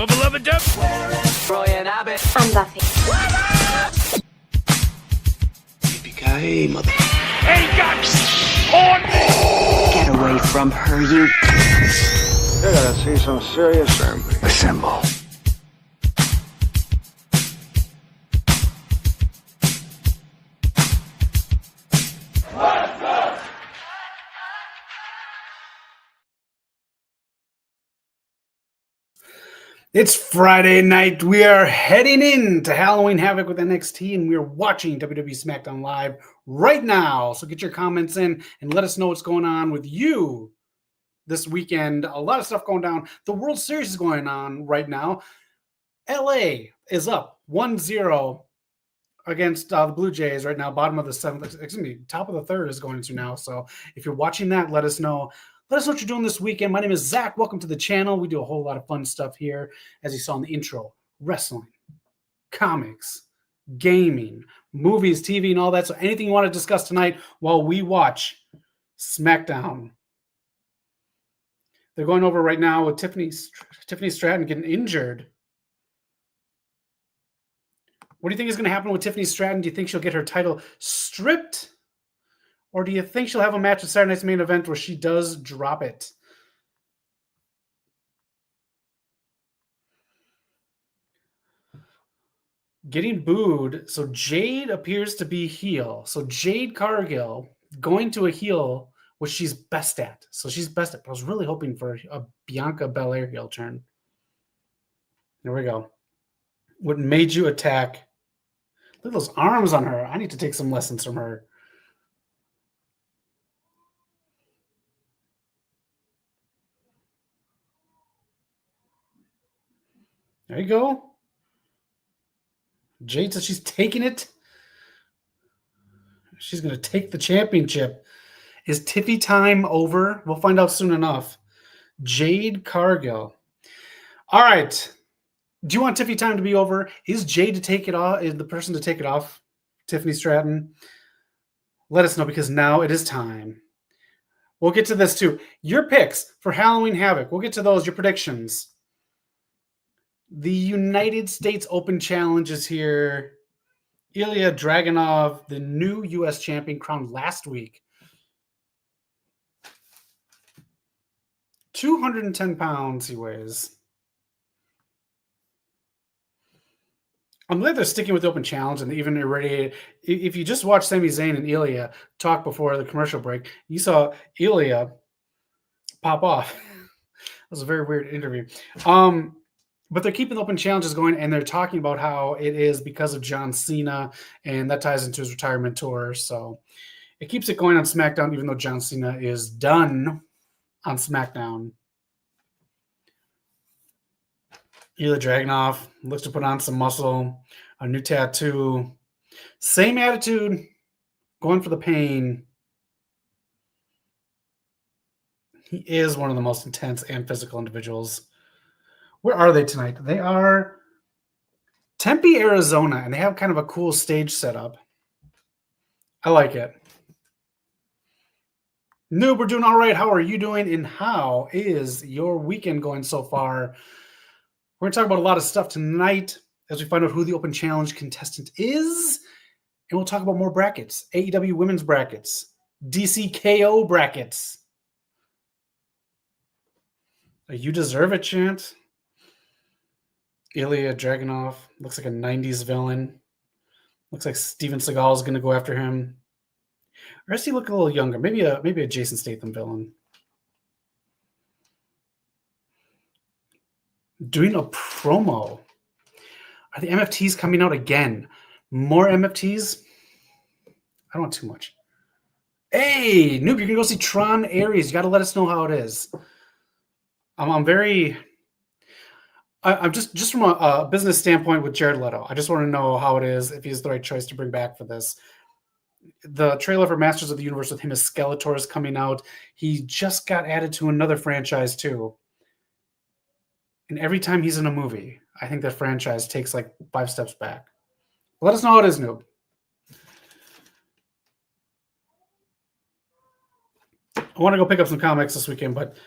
Roy and Abbott. I'm Buffy. Yippee-ki-yay, mother... Get away from her, you... You're gonna see some serious assembly. Assemble. It's Friday night. We are heading into Halloween Havoc with NXT, and we are watching WWE SmackDown live right now. So get your comments in and let us know what's going on with you this weekend. A lot of stuff going down. The World Series is going on right now. LA is up 1-0 against the Blue Jays right now. Bottom of the seventh, top of the third is going to now. So if you're watching that, let us know. Let us know what you're doing this weekend. My name is Zach. Welcome to the channel. We do a whole lot of fun stuff here, as you saw in the intro. Wrestling, comics, gaming, movies, TV, and all that. So anything you want to discuss tonight while we watch SmackDown. They're going over right now with Tiffany Stratton getting injured. What do you think is going to happen with Tiffany Stratton? Do you think she'll get her title stripped? Or do you think she'll have a match at Saturday Night's Main Event where she does drop it? Getting booed. So Jade appears to be heel. So Jade Cargill going to a heel, which she's best at. So she's best at. I was really hoping for a Bianca Belair heel turn. There we go. What made you attack? Look at those arms on her. I need to take some lessons from her. There you go. Jade says she's taking it. She's going to take the championship. Is Tiffy time over? We'll find out soon enough. Jade Cargill. All right. Do you want Tiffy time to be over? Is Jade to take it off? Is the person to take it off? Tiffany Stratton? Let us know, because now it is time. We'll get to this too. Your picks for Halloween Havoc. We'll get to those. Your predictions. The United States Open Challenge is here. Ilja Dragonov, the new U.S. champion, crowned last week. 210 pounds he weighs. I'm glad they're sticking with the Open Challenge and even irradiated. If you just watch Sami Zayn and Ilja talk before the commercial break, you saw Ilja pop off. That was a very weird interview. But they're keeping the Open Challenges going, and they're talking about how it is because of John Cena, and that ties into his retirement tour. So it keeps it going on SmackDown, even though John Cena is done on SmackDown. Ilja Dragunov looks to put on some muscle, a new tattoo, same attitude, going for the pain. He is one of the most intense and physical individuals. Where are they tonight? They are Tempe, Arizona, and they have kind of a cool stage setup. I like it. Noob, we're doing all right. How are you doing? And how is your weekend going so far? We're going to talk about a lot of stuff tonight as we find out who the Open Challenge contestant is. And we'll talk about more brackets. AEW women's brackets. DCKO brackets. You deserve it, chant. Ilja Dragunov looks like a 90s villain. Looks like Steven Seagal is going to go after him. Or does he look a little younger? Maybe a Jason Statham villain. Doing a promo. Are the MFTs coming out again? More MFTs? I don't want too much. Hey, Noob, you're going to go see Tron Ares. You got to let us know how it is. I'm just from a business standpoint with Jared Leto. I just want to know how it is, if he's the right choice to bring back for this. The trailer for Masters of the Universe with him as Skeletor is coming out. He just got added to another franchise too. And every time he's in a movie, I think that franchise takes like 5 steps back. Let us know how it is, Noob. I want to go pick up some comics this weekend, but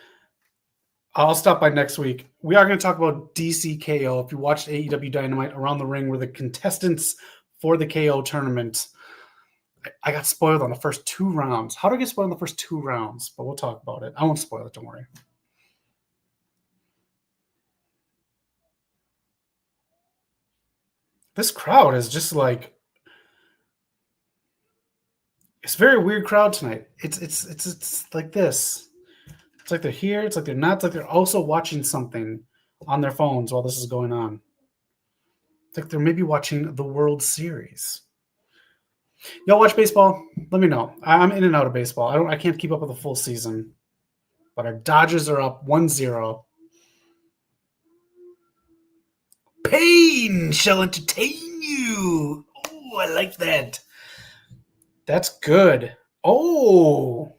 I'll stop by next week. We are going to talk about DCKO. If you watched AEW Dynamite, Around the Ring were the contestants for the KO tournament. I got spoiled on the first 2 rounds. How did I get spoiled on the first 2 rounds? But we'll talk about it. I won't spoil it, don't worry. This crowd is just like, it's a very weird crowd tonight. It's like this. It's like they're here. It's like they're not. It's like they're also watching something on their phones while this is going on. It's like they're maybe watching the World Series. Y'all watch baseball? Let me know. I'm in and out of baseball. I can't keep up with the full season. But our Dodgers are up 1-0. Pain shall entertain you. Oh, I like that. That's good. Oh.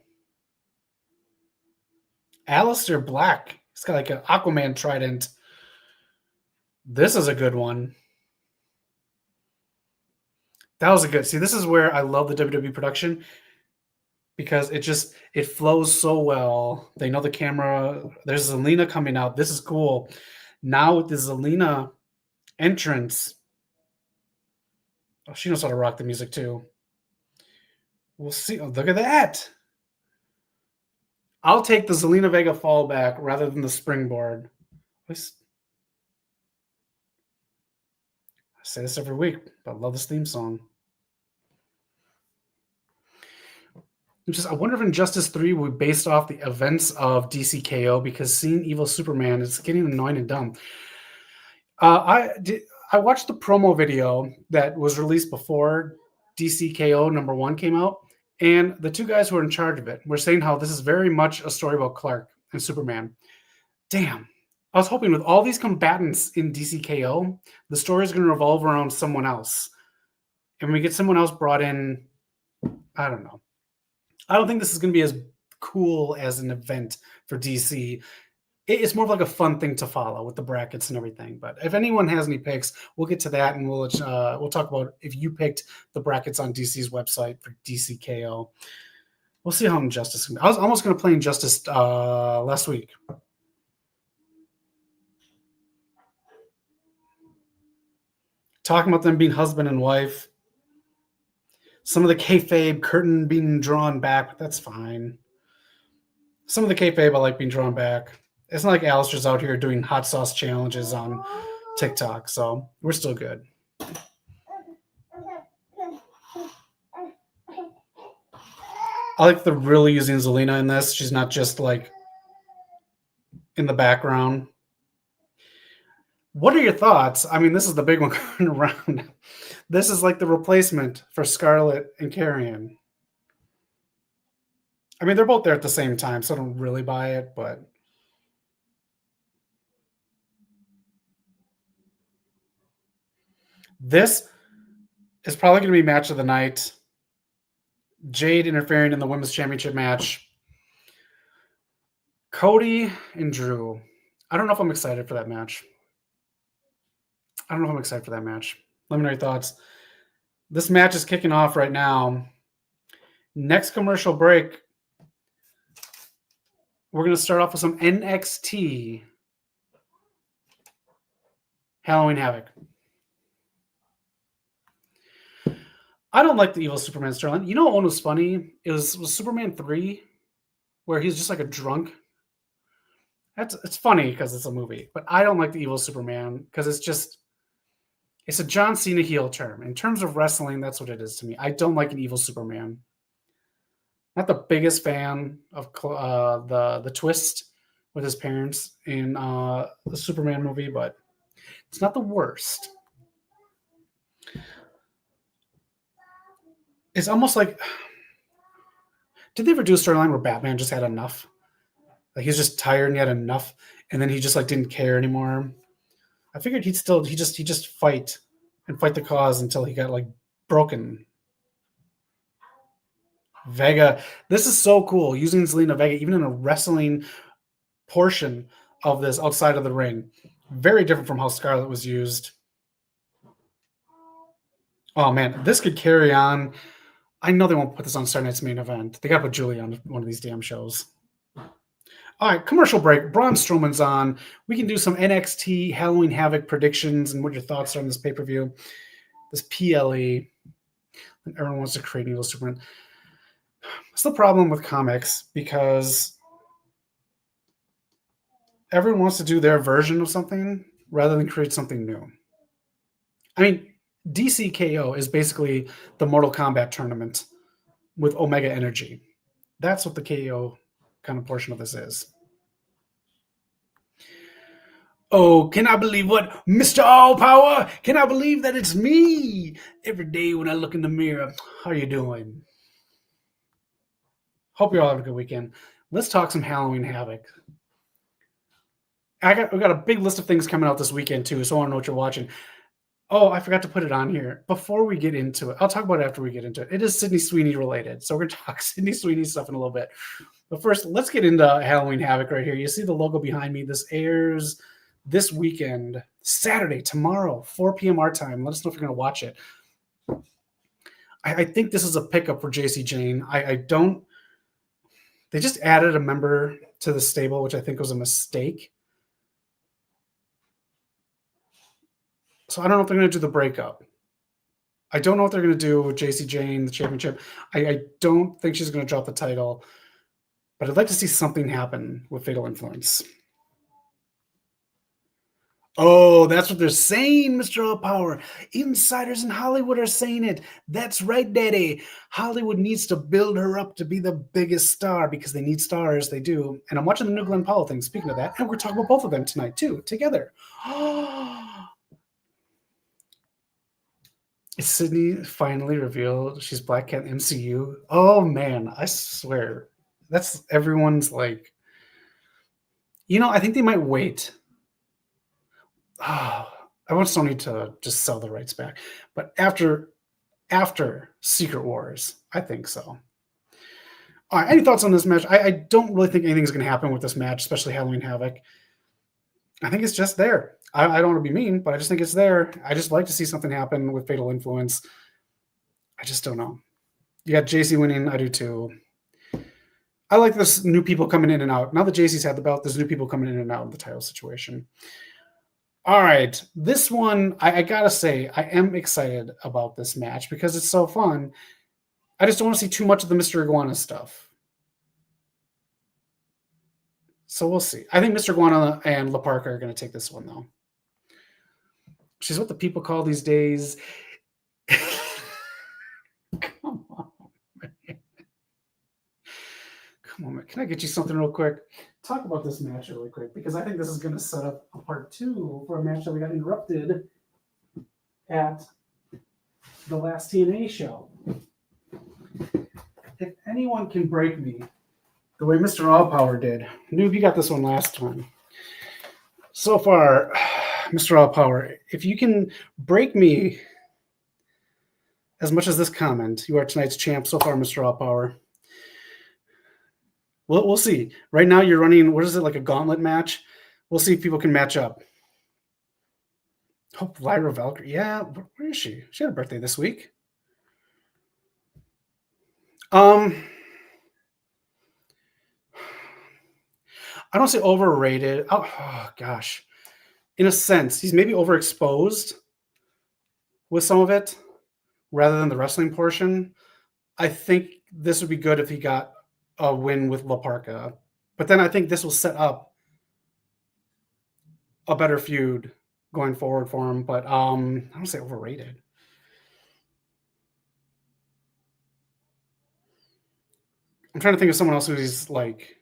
Aleister Black. He's got like an Aquaman trident. This is a good one. That was a good. See, this is where I love the WWE production because it flows so well. They know the camera. There's Zelina coming out. This is cool. Now with the Zelina entrance, oh, she knows how to rock the music too. We'll see. Oh, look at that. I'll take the Zelina Vega fallback rather than the springboard. I say this every week, but I love this theme song. I wonder if Injustice 3 will be based off the events of DCKO because seeing Evil Superman is getting annoying and dumb. I watched the promo video that was released before DCKO #1 came out, and the 2 guys who are in charge of it were saying how this is very much a story about Clark and Superman. Damn. I was hoping with all these combatants in DCKO, the story is going to revolve around someone else. And when we get someone else brought in, I don't know. I don't think this is going to be as cool as an event for DC. It's more of like a fun thing to follow with the brackets and everything. But if anyone has any picks, we'll get to that, and we'll talk about if you picked the brackets on DC's website for DCKO. We'll see how Injustice. I was almost going to play Injustice last week. Talking about them being husband and wife. Some of the kayfabe curtain being drawn back, but that's fine. Some of the kayfabe I like being drawn back. It's not like Alistair's out here doing hot sauce challenges on TikTok, so we're still good. I like the really using Zelina in this. She's not just like in the background. What are your thoughts? I mean, this is the big one going around. This is like the replacement for Scarlett and Carrion. I mean, they're both there at the same time, so I don't really buy it, but this is probably going to be match of the night. Jade interfering in the women's championship match. Cody and Drew. I don't know if I'm excited for that match. Let me know your thoughts. This match is kicking off right now. Next commercial break, we're going to start off with some NXT Halloween Havoc. I don't like the evil Superman storyline. You know what one was funny? It was Superman 3, where he's just like a drunk. It's funny because it's a movie, but I don't like the evil Superman because it's a John Cena heel term. In terms of wrestling, that's what it is to me. I don't like an evil Superman. Not the biggest fan of the twist with his parents in the Superman movie, but it's not the worst. It's almost like, did they ever do a storyline where Batman just had enough? Like he's just tired and he had enough, and then he just like didn't care anymore. I figured he just fight the cause until he got like broken. Vega, this is so cool using Zelina Vega even in a wrestling portion of this outside of the ring. Very different from how Scarlett was used. Oh man, this could carry on. I know they won't put this on Saturday Night's Main Event. They got to put Julie on one of these damn shows. All right, commercial break. Braun Strowman's on. We can do some NXT Halloween Havoc predictions and what your thoughts are on this pay-per-view. This PLE. Everyone wants to create Evil Superman. That's the problem with comics because everyone wants to do their version of something rather than create something new. I mean, DCKO is basically the Mortal Kombat tournament with Omega Energy. That's what the KO kind of portion of this is. Oh, can I believe what? Mr. All Power? Can I believe that it's me? Every day when I look in the mirror, how are you doing? Hope you all have a good weekend. Let's talk some Halloween Havoc. We got a big list of things coming out this weekend too, so I want to know what you're watching. Oh, I forgot to put it on here. Before we get into it, I'll talk about it after we get into it. It is Sydney Sweeney related, so we're going to talk Sydney Sweeney stuff in a little bit. But first, let's get into Halloween Havoc right here. You see the logo behind me. This airs this weekend, Saturday, tomorrow, 4 p.m. our time. Let us know if you're going to watch it. I think this is a pickup for JC Jane. They just added a member to the stable, which I think was a mistake. So I don't know if they're going to do the breakup. I don't know what they're going to do with JC Jane, the championship. I don't think she's going to drop the title. But I'd like to see something happen with Fatal Influence. Oh, that's what they're saying, Mr. All Power. Insiders in Hollywood are saying it. That's right, Daddy. Hollywood needs to build her up to be the biggest star because they need stars. They do. And I'm watching the new Glenn Powell thing, speaking of that. And we're talking about both of them tonight, too, together. Is Sydney finally revealed she's Black Cat MCU? Oh, man, I swear. That's everyone's like, I think they might wait. I want Sony to just sell the rights back. But after Secret Wars, I think so. All right, any thoughts on this match? I don't really think anything's going to happen with this match, especially Halloween Havoc. I think it's just there. I don't want to be mean, but I just think it's there. I just like to see something happen with Fatal Influence. I just don't know. You got JC winning. I do too. I like this new people coming in and out. Now that JC's had the belt, there's new people coming in and out of the title situation. All right. This one, I got to say, I am excited about this match because it's so fun. I just don't want to see too much of the Mr. Iguana stuff. So we'll see. I think Mr. Iguana and La Parka are going to take this one, though. She's what the people call these days. Come on, man. Come on, man. Can I get you something real quick? Talk about this match really quick because I think this is going to set up a part 2 for a match that we got interrupted at the last TNA show. If anyone can break me the way Mr. All Power did, Noob, you got this one last time. So far, Mr. All Power, if you can break me as much as this comment, you are tonight's champ so far, Mr. All Power. We'll see. Right now, you're running, what is it, like a gauntlet match? We'll see if people can match up. Oh, Lyra Valkyrie. Yeah, where is she? She had a birthday this week. I don't say overrated. Oh, gosh. In a sense, he's maybe overexposed with some of it rather than the wrestling portion. I think this would be good if he got a win with La Parka. But then I think this will set up a better feud going forward for him. But I don't say overrated. I'm trying to think of someone else who's like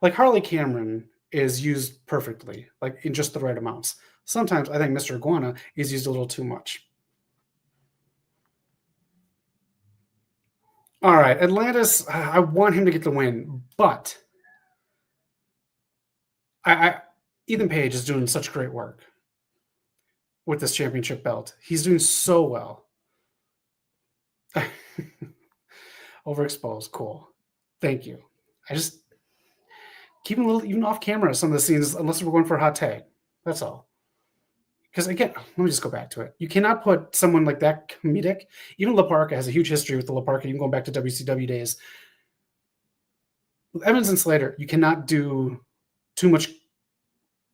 Harley Cameron is used perfectly, like in just the right amounts. Sometimes I think Mr. Iguana is used a little too much. All right, Atlantis, I want him to get the win, but Ethan Page is doing such great work with this championship belt. He's doing so well. Overexposed, cool. Thank you. I just keep him a little even off camera some of the scenes, unless we're going for a hot tag. That's all. Because again, let me just go back to it. You cannot put someone like that comedic. Even La Parka has a huge history with the La Parka, even going back to WCW days. With Evans and Slater, you cannot do too much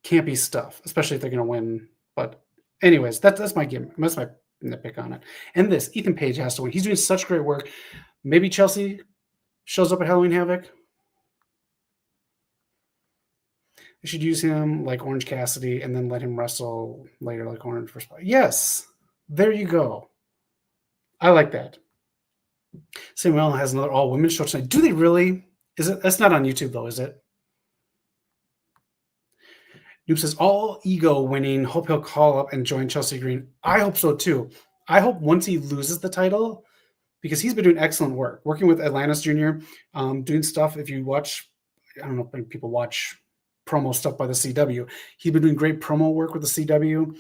campy stuff, especially if they're going to win. But anyways, that's my game. That's my nitpick on it. And this, Ethan Page has to win. He's doing such great work. Maybe Chelsea shows up at Halloween Havoc. They should use him like Orange Cassidy and then let him wrestle later like Orange for spot. Yes, there you go. I like that. Samuel has another all-women show tonight. Do they really? Is it? That's not on YouTube though, is it? Noob says, all ego winning. Hope he'll call up and join Chelsea Green. I hope so too. I hope once he loses the title, because he's been doing excellent work, working with Atlantis Jr., doing stuff. If you watch, I don't know if people watch promo stuff by the CW. He's been doing great promo work with the CW.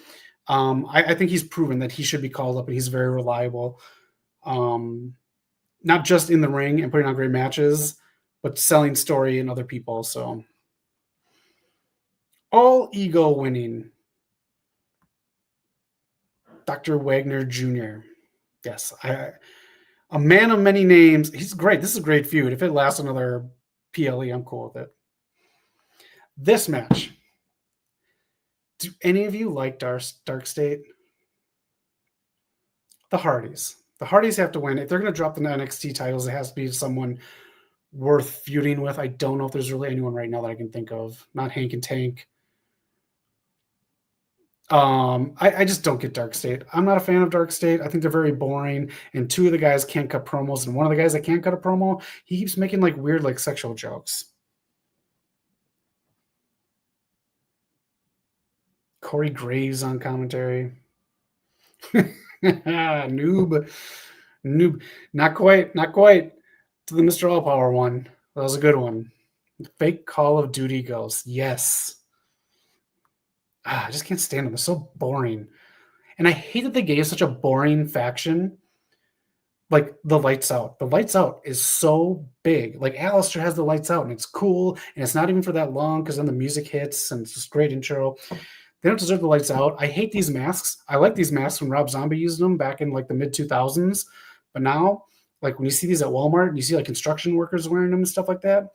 I think he's proven that he should be called up, and he's very reliable. Not just in the ring and putting on great matches, but selling story and other people. So all ego winning. Dr. Wagner Jr. Yes, a man of many names. He's great. This is a great feud. If it lasts another PLE, I'm cool with it. This match. Do any of you like Dark State? The Hardys. The Hardys have to win. If they're going to drop the NXT titles, it has to be someone worth feuding with. I don't know if there's really anyone right now that I can think of. Not Hank and Tank. I just don't get Dark State. I'm not a fan of Dark State. I think they're very boring. And two of the guys can't cut promos. And one of the guys that can't cut a promo, he keeps making like weird, like sexual jokes. Corey Graves on commentary. Noob. Not quite to the Mr. All Power one. That was a good one. Fake Call of Duty ghost. Yes. I just can't stand them. They're so boring. And I hate that they gave such a boring faction. Like the Lights Out. The Lights Out is so big. Like Alistair has the Lights Out and it's cool. And it's not even for that long because then the music hits and it's just great intro. They don't deserve the Lights Out. I hate these masks. I like these masks when Rob Zombie used them back in like the mid 2000s. But now, like when you see these at Walmart and you see like construction workers wearing them and stuff like that,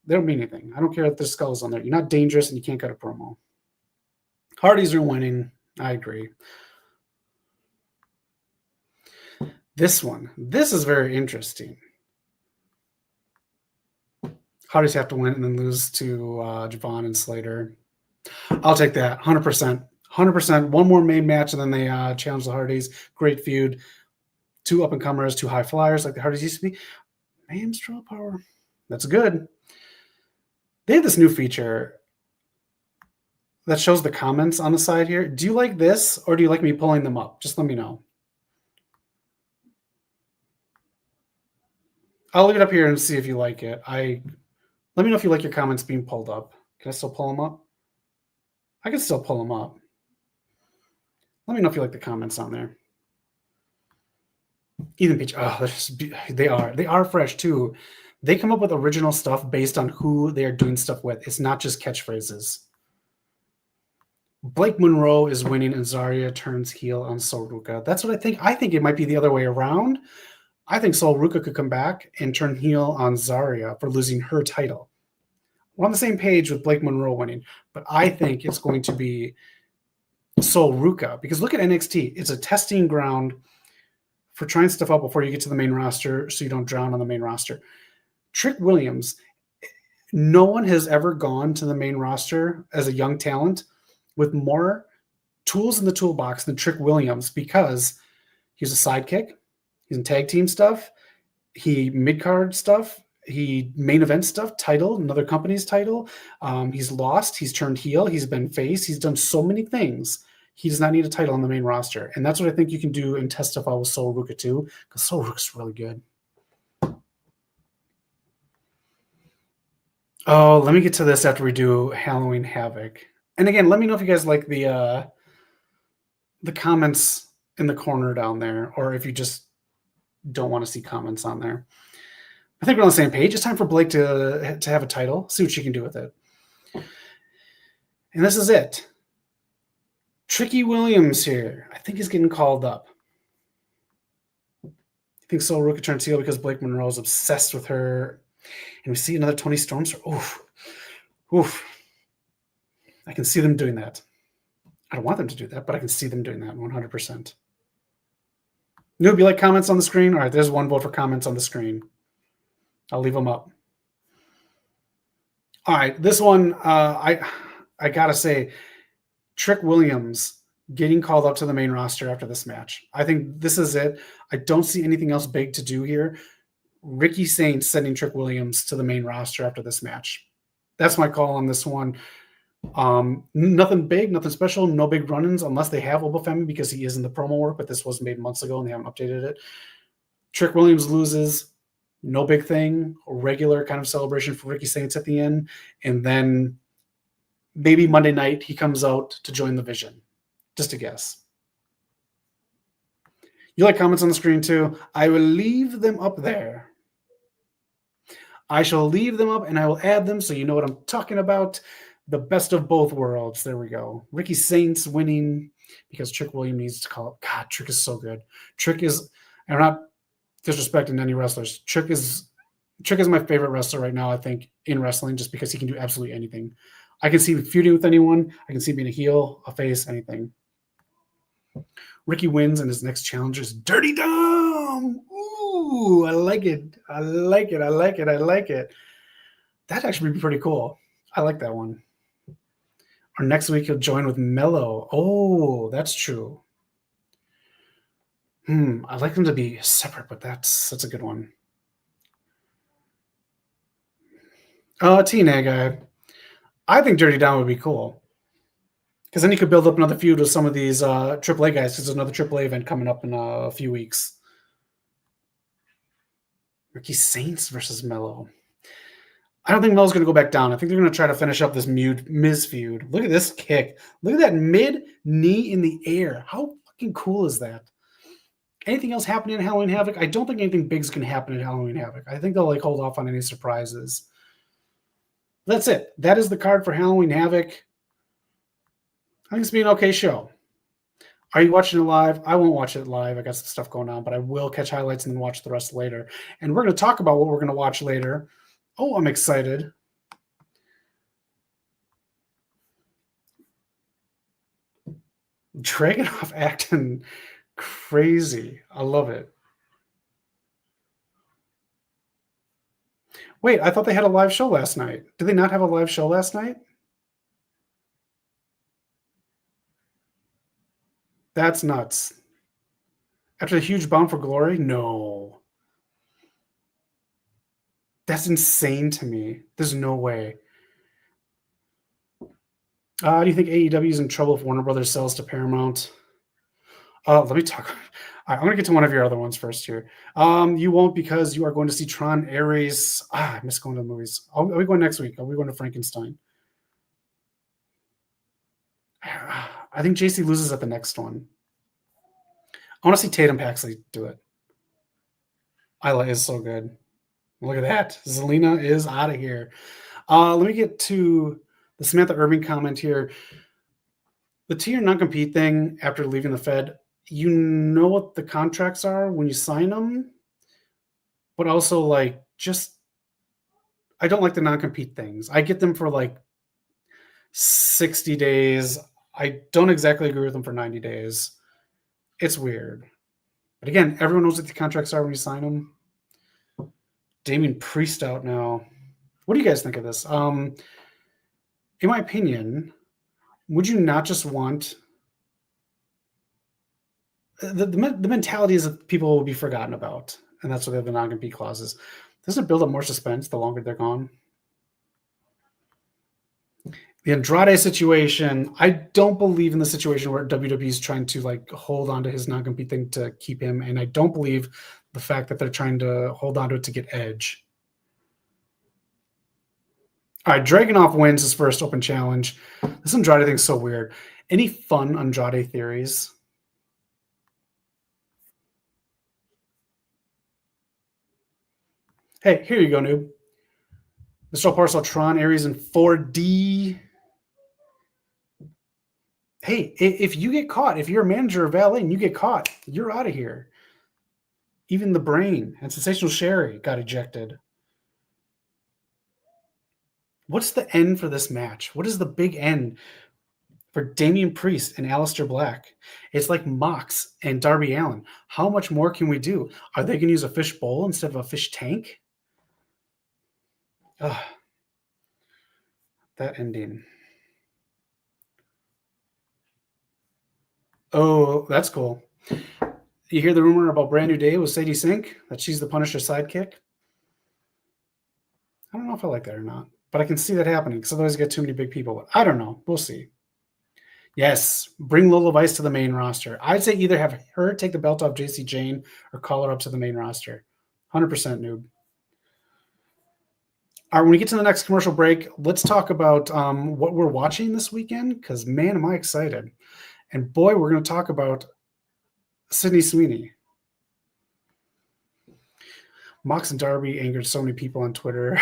they don't mean anything. I don't care if there's skulls on there. You're not dangerous and you can't cut a promo. Hardys are winning. I agree. This one. This is very interesting. Hardys have to win and then lose to Javon and Slater. I'll take that. 100%. 100%. One more main match and then they challenge the Hardys. Great feud. Two up-and-comers, two high flyers like the Hardys used to be. Man, straw power. That's good. They have this new feature that shows the comments on the side here. Do you like this or do you like me pulling them up? Just let me know. I'll leave it up here and see if you like it. Let me know if you like your comments being pulled up. Can I still pull them up? I can still pull them up. Let me know if you like the comments on there. Ethan Peach. Oh, they are fresh too. They come up with original stuff based on who they are doing stuff with. It's not just catchphrases. Blake Monroe is winning and Zarya turns heel on Sol Ruka. That's what I think. I think it might be the other way around. I think Sol Ruka could come back and turn heel on Zarya for losing her title. We're on the same page with Blake Monroe winning, but I think it's going to be Sol Ruka because look at NXT. It's a testing ground for trying stuff out before you get to the main roster so you don't drown on the main roster. Trick Williams, no one has ever gone to the main roster as a young talent with more tools in the toolbox than Trick Williams because he's a sidekick. He's in tag team stuff. He mid-card stuff. He main event stuff, title, another company's title. He's lost. He's turned heel. He's been face. He's done so many things. He does not need a title on the main roster. And that's what I think you can do and testify with Sol Ruka too, because Sol Ruka's really good. Oh, let me get to this after we do Halloween Havoc. And again, let me know if you guys like the comments in the corner down there, or if you just don't want to see comments on there. I think we're on the same page. It's time for Blake to have a title, see what she can do with it. And this is it. Tricky Williams here. I think he's getting called up. I think Sol Ruka turns heel because Blake Monroe is obsessed with her. And we see another Tony Storm. Oof. I can see them doing that. I don't want them to do that, but I can see them doing that 100%. Noob, you like comments on the screen? All right, there's one vote for comments on the screen. I'll leave them up. All right, this one, I got to say, Trick Williams getting called up to the main roster after this match. I think this is it. I don't see anything else big to do here. Ricky Saints sending Trick Williams to the main roster after this match. That's my call on this one. Nothing big, nothing special, no big run-ins unless they have Obafemi because he is in the promo work, but this was made months ago and they haven't updated it. Trick Williams loses, no big thing, a regular kind of celebration for Ricky Saints at the end, and then maybe Monday night he comes out to join the Vision. Just a guess. You like comments on the screen too? I will leave them up there. I shall leave them up and I will add them so you know what I'm talking about. The best of both worlds. There we go. Ricky Saints winning because Trick Williams needs to call up. God, Trick is so good. Trick is, I'm not disrespecting any wrestlers. Trick is my favorite wrestler right now, I think, in wrestling, just because he can do absolutely anything. I can see him feuding with anyone. I can see him being a heel, a face, anything. Ricky wins, and his next challenger is Dirty Dom. Ooh, I like it. I like it. I like it. I like it. That'd actually be pretty cool. I like that one. Or next week he'll join with Mello. Oh, that's true. I'd like them to be separate, but that's a good one. TNA guy. I think Dirty Dom would be cool. Because then you could build up another feud with some of these AAA guys, because there's another AAA event coming up in a few weeks. Ricky Saints versus Mello. I don't think Mello's going to go back down. I think they're going to try to finish up this Miz feud. Look at this kick. Look at that mid-knee in the air. How fucking cool is that? Anything else happening in Halloween Havoc? I don't think anything big is going to happen in Halloween Havoc. I think they'll hold off on any surprises. That's it. That is the card for Halloween Havoc. I think it's been an okay show. Are you watching it live? I won't watch it live. I got some stuff going on, but I will catch highlights and then watch the rest later. And we're going to talk about what we're going to watch later. Oh, I'm excited. Dragonov acting crazy. I love it. Wait, I thought they had a live show last night. Did they not have a live show last night? That's nuts. After the huge Bound for Glory? No. That's insane to me. There's no way. Do you think AEW is in trouble if Warner Brothers sells to Paramount? Let me talk. All right, I'm going to get to one of your other ones first here. You won't, because you are going to see Tron Ares. I miss going to the movies. Are we going next week? Are we going to Frankenstein? I think JC loses at the next one. I want to see Tatum Paxley do it. Isla is so good. Look at that. Zelina is out of here. Let me get to the Samantha Irving comment here. The two-year non-compete thing after leaving the Fed, you know what the contracts are when you sign them, but also, I don't like the non-compete things. I get them for 60 days. I don't exactly agree with them for 90 days. It's weird. But again, everyone knows what the contracts are when you sign them. Damian Priest out now. What do you guys think of this? In my opinion, would you not just want the mentality is that people will be forgotten about, and that's why they have the non-compete clauses. Doesn't it build up more suspense the longer they're gone? The Andrade situation, I don't believe in the situation where WWE is trying to hold on to his non-compete thing to keep him, and I don't believe the fact that they're trying to hold on to it to get Edge. All right, Dragonov wins his first open challenge. This Andrade thing's so weird. Any fun Andrade theories? Hey, here you go, noob. Mr. Parcel Tron Ares in 4D. Hey, if you get caught, if you're a manager or valet and you get caught, you're out of here. Even the Brain and Sensational Sherry got ejected. What's the end for this match? What is the big end for Damian Priest and Aleister Black? It's like Mox and Darby Allin. How much more can we do? Are they going to use a fish bowl instead of a fish tank? Ugh. That ending. Oh, that's cool. You hear the rumor about Brand New Day with Sadie Sink, that she's the Punisher sidekick? I don't know if I like that or not, but I can see that happening because otherwise you get too many big people. I don't know. We'll see. Yes, bring Lola Vice to the main roster. I'd say either have her take the belt off JC Jane or call her up to the main roster. 100% noob. All right, when we get to the next commercial break, let's talk about what we're watching this weekend because, man, am I excited. And, boy, we're going to talk about Sydney Sweeney. Mox and Darby angered so many people on Twitter.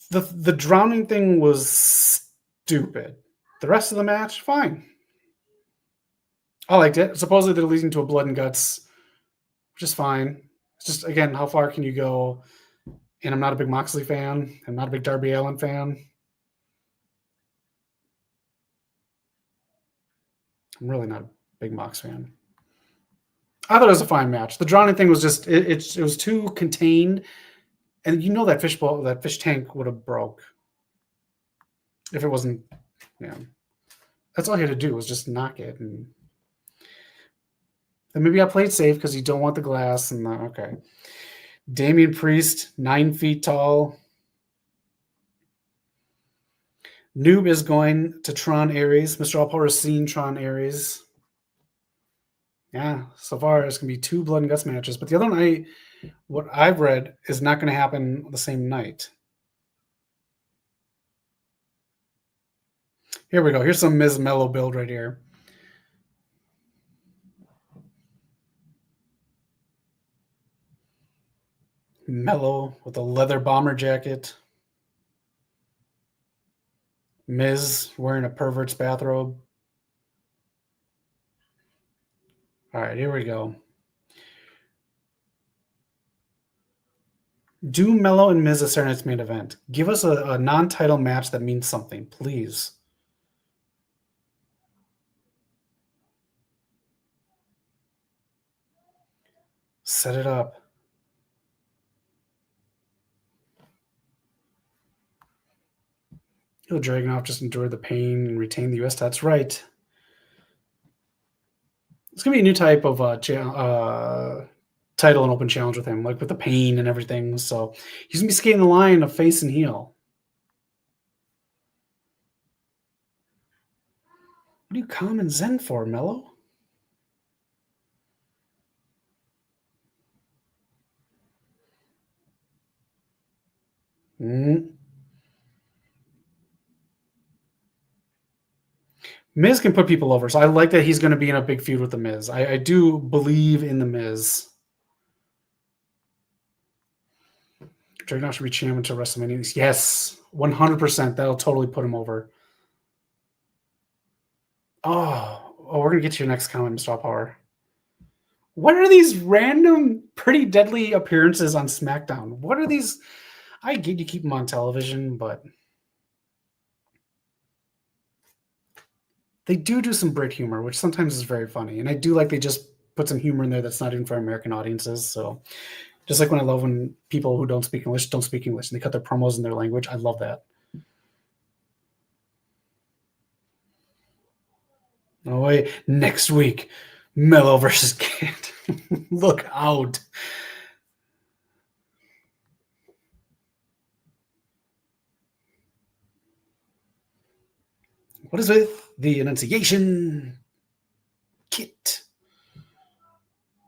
The drowning thing was stupid. The rest of the match, fine. I liked it. Supposedly they're leading to a blood and guts, which is fine. It's just, again, how far can you go? And I'm not a big Moxley fan. I'm not a big Darby Allin fan. I'm really not a big Mox fan. I thought it was a fine match. The drowning thing was just, it was too contained. And you know that fish tank would have broke if it wasn't, yeah. That's all he had to do was just knock it. And maybe I played safe because you don't want the glass. And okay. Damian Priest, 9 feet tall. Noob is going to Tron Ares. Mr. All Power has seen Tron Ares. Yeah, so far it's going to be 2 blood and guts matches. But the other night, what I've read is not going to happen the same night. Here we go. Here's some Miz Mello build right here. Mello with a leather bomber jacket. Miz wearing a pervert's bathrobe. All right, here we go. Do Mello and Miz a Saturday Night's main event. Give us a non-title match that means something, please. Set it up. Ilja Dragonov just endured the pain and retained the U.S. title. That's right. It's going to be a new type of title and open challenge with him, like with the pain and everything. So he's going to be skating the line of face and heel. What are you calming Zen for, Mello? Miz can put people over, so I like that he's going to be in a big feud with The Miz. I do believe in The Miz. Dragunov should be champion to WrestleMania. Yes, 100%. That'll totally put him over. Oh, we're going to get to your next comment, Mr. All Power. What are these random, pretty deadly appearances on SmackDown? What are these? I get you keep them on television, but they do some Brit humor, which sometimes is very funny. And I do like they just put some humor in there that's not even for American audiences. So just like when I love when people who don't speak English and they cut their promos in their language. I love that. No way. Next week, Mello versus Kid. Look out. What is with the enunciation kit?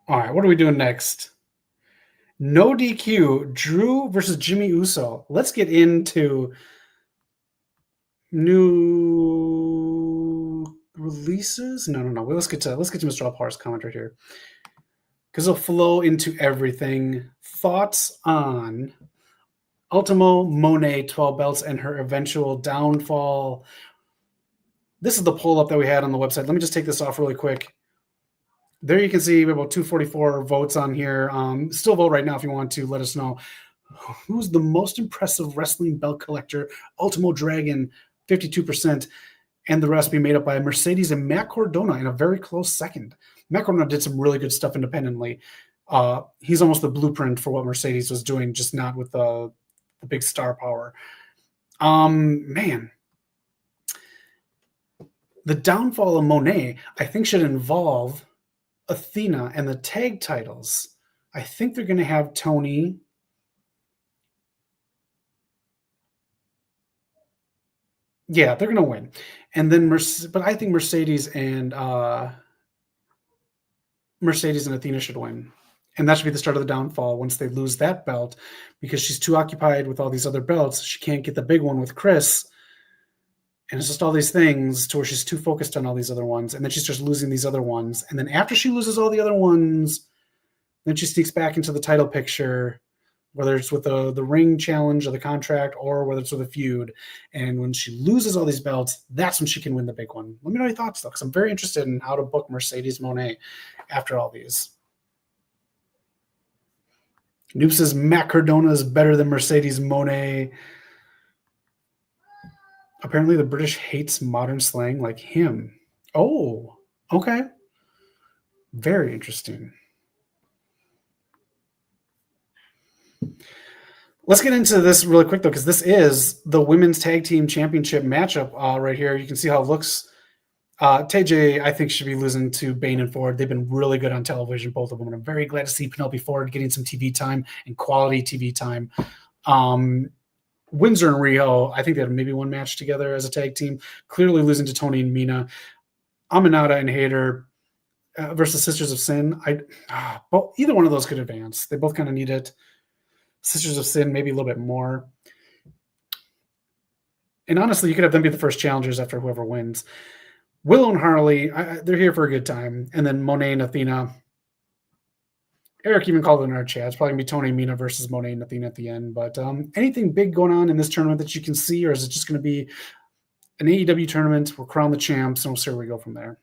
All right, what are we doing next? No DQ, Drew versus Jimmy Uso. Let's get into new releases. No. Let's get to Mr. All Power's comment right here, because it'll flow into everything. Thoughts on Ultimo Monet 12 belts and her eventual downfall. This is the poll up that we had on the website. Let me just take this off really quick. there you can see we have about 244 votes on here. Still vote right now if you want to. Let us know who's the most impressive wrestling belt collector. Ultimo Dragon, 52%, and the rest be made up by Mercedes and Matt Cardona in a very close second. Matt Cardona did some really good stuff independently. He's almost the blueprint for what Mercedes was doing, just not with the big star power. Man, the downfall of Monet, I think, should involve Athena and the tag titles. I think they're going to have Tony. Yeah, they're going to win. And then, but I think Mercedes and Athena should win. And that should be the start of the downfall once they lose that belt, because she's too occupied with all these other belts. She can't get the big one with Chris. And it's just all these things to where she's too focused on all these other ones. And then she starts losing these other ones. And then after she loses all the other ones, then she sneaks back into the title picture, whether it's with the ring challenge or the contract, or whether it's with a feud. And when she loses all these belts, that's when she can win the big one. Let me know your thoughts, though, because I'm very interested in how to book Mercedes Moné after all these. Noob says Matt Cardona is better than Mercedes Moné. Apparently the British hates modern slang like him. Oh, okay. Very interesting. Let's get into this really quick, though, because this is the Women's Tag Team Championship matchup right here. You can see how it looks. TJ, I think, should be losing to Bane and Ford. They've been really good on television, both of them. And I'm very glad to see Penelope Ford getting some TV time and quality TV time. Windsor and Riho, I think they had maybe one match together as a tag team, clearly losing to Tony and Mina. Aminata and Hayter versus Sisters of Sin. Either one of those could advance. They both kind of need it. Sisters of Sin, maybe a little bit more. And honestly, you could have them be the first challengers after whoever wins. Willow and Harley, they're here for a good time. And then Monet and Athena. Eric even called it in our chat. It's probably going to be Tony and Mina versus Monet and Athena at the end. But anything big going on in this tournament that you can see, or is it just going to be an AEW tournament? We'll crown the champs, and we'll see where we go from there.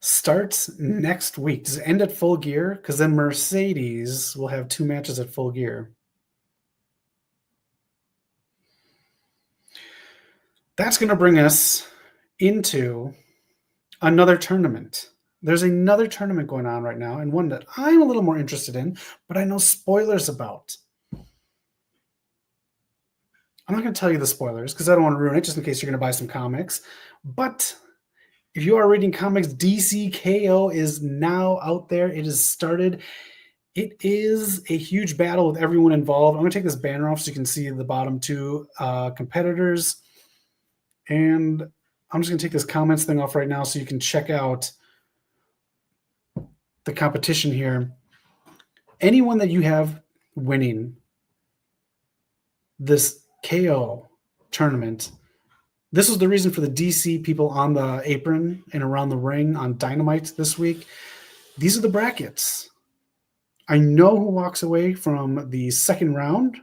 Starts next week. Does it end at Full Gear? Because then Mercedes will have 2 matches at Full Gear. That's going to bring us into another tournament. There's another tournament going on right now, and one that I'm a little more interested in, but I know spoilers about. I'm not going to tell you the spoilers because I don't want to ruin it, just in case you're going to buy some comics. But if you are reading comics, DCKO is now out there. It has started. It is a huge battle with everyone involved. I'm going to take this banner off so you can see the bottom 2 competitors. And I'm just going to take this comments thing off right now so you can check out the competition here. Anyone that you have winning this KO tournament, this was the reason for the DC people on the apron and around the ring on Dynamite this week. These are the brackets. I know who walks away from the second round.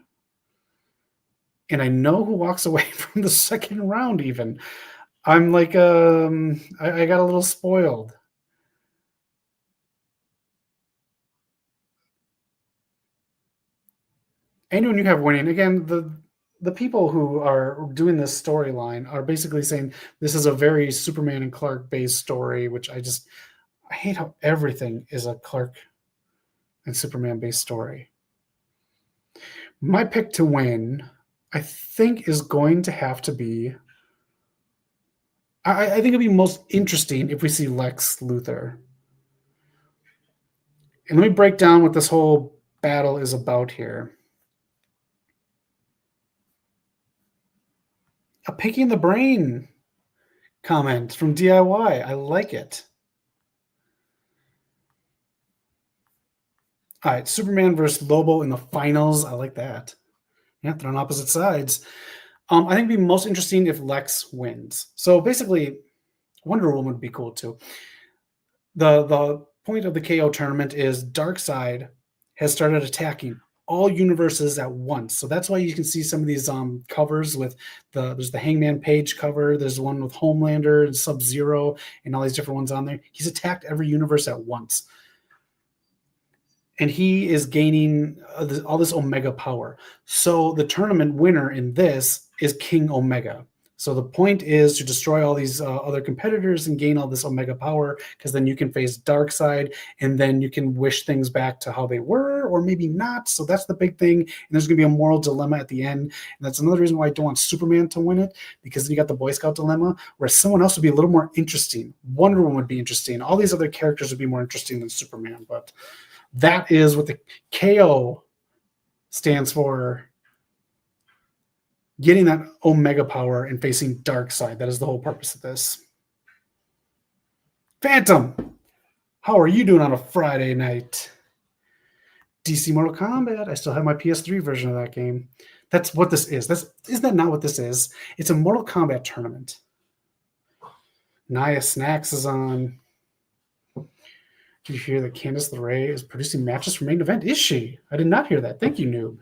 And I know who walks away from the second round even. I'm like, I got a little spoiled. Anyone you have winning, again, the people who are doing this storyline are basically saying this is a very Superman and Clark based story, which I hate how everything is a Clark and Superman based story. My pick to win, I think, is going to have to be, I think it'd be most interesting if we see Lex Luthor. And let me break down what this whole battle is about here. A picking the brain comment from DIY. I like it. All right, Superman versus Lobo in the finals. I like that. Yeah, they're on opposite sides. I think it'd be most interesting if Lex wins. So basically, Wonder Woman would be cool too. The point of the KO tournament is Darkseid has started attacking all universes at once. So that's why you can see some of these covers with there's the Hangman Page cover. There's one with Homelander and Sub-Zero and all these different ones on there. He's attacked every universe at once. And he is gaining all this Omega power. So the tournament winner in this is King Omega. So the point is to destroy all these other competitors and gain all this Omega power, because then you can face Darkseid, and then you can wish things back to how they were, or maybe not. So that's the big thing. And there's going to be a moral dilemma at the end. And that's another reason why I don't want Superman to win it, because you got the Boy Scout dilemma, where someone else would be a little more interesting. Wonder Woman would be interesting. All these other characters would be more interesting than Superman, but that is what the KO stands for. Getting that Omega power and facing Darkseid. That is the whole purpose of this. Phantom, how are you doing on a Friday night? DC Mortal Kombat. I still have my PS3 version of that game. That's what this is. Isn't that not what this is? It's a Mortal Kombat tournament. Nia Snacks is on. Did you hear that Candice LeRae is producing matches for main event? Is she? I did not hear that. Thank you, noob.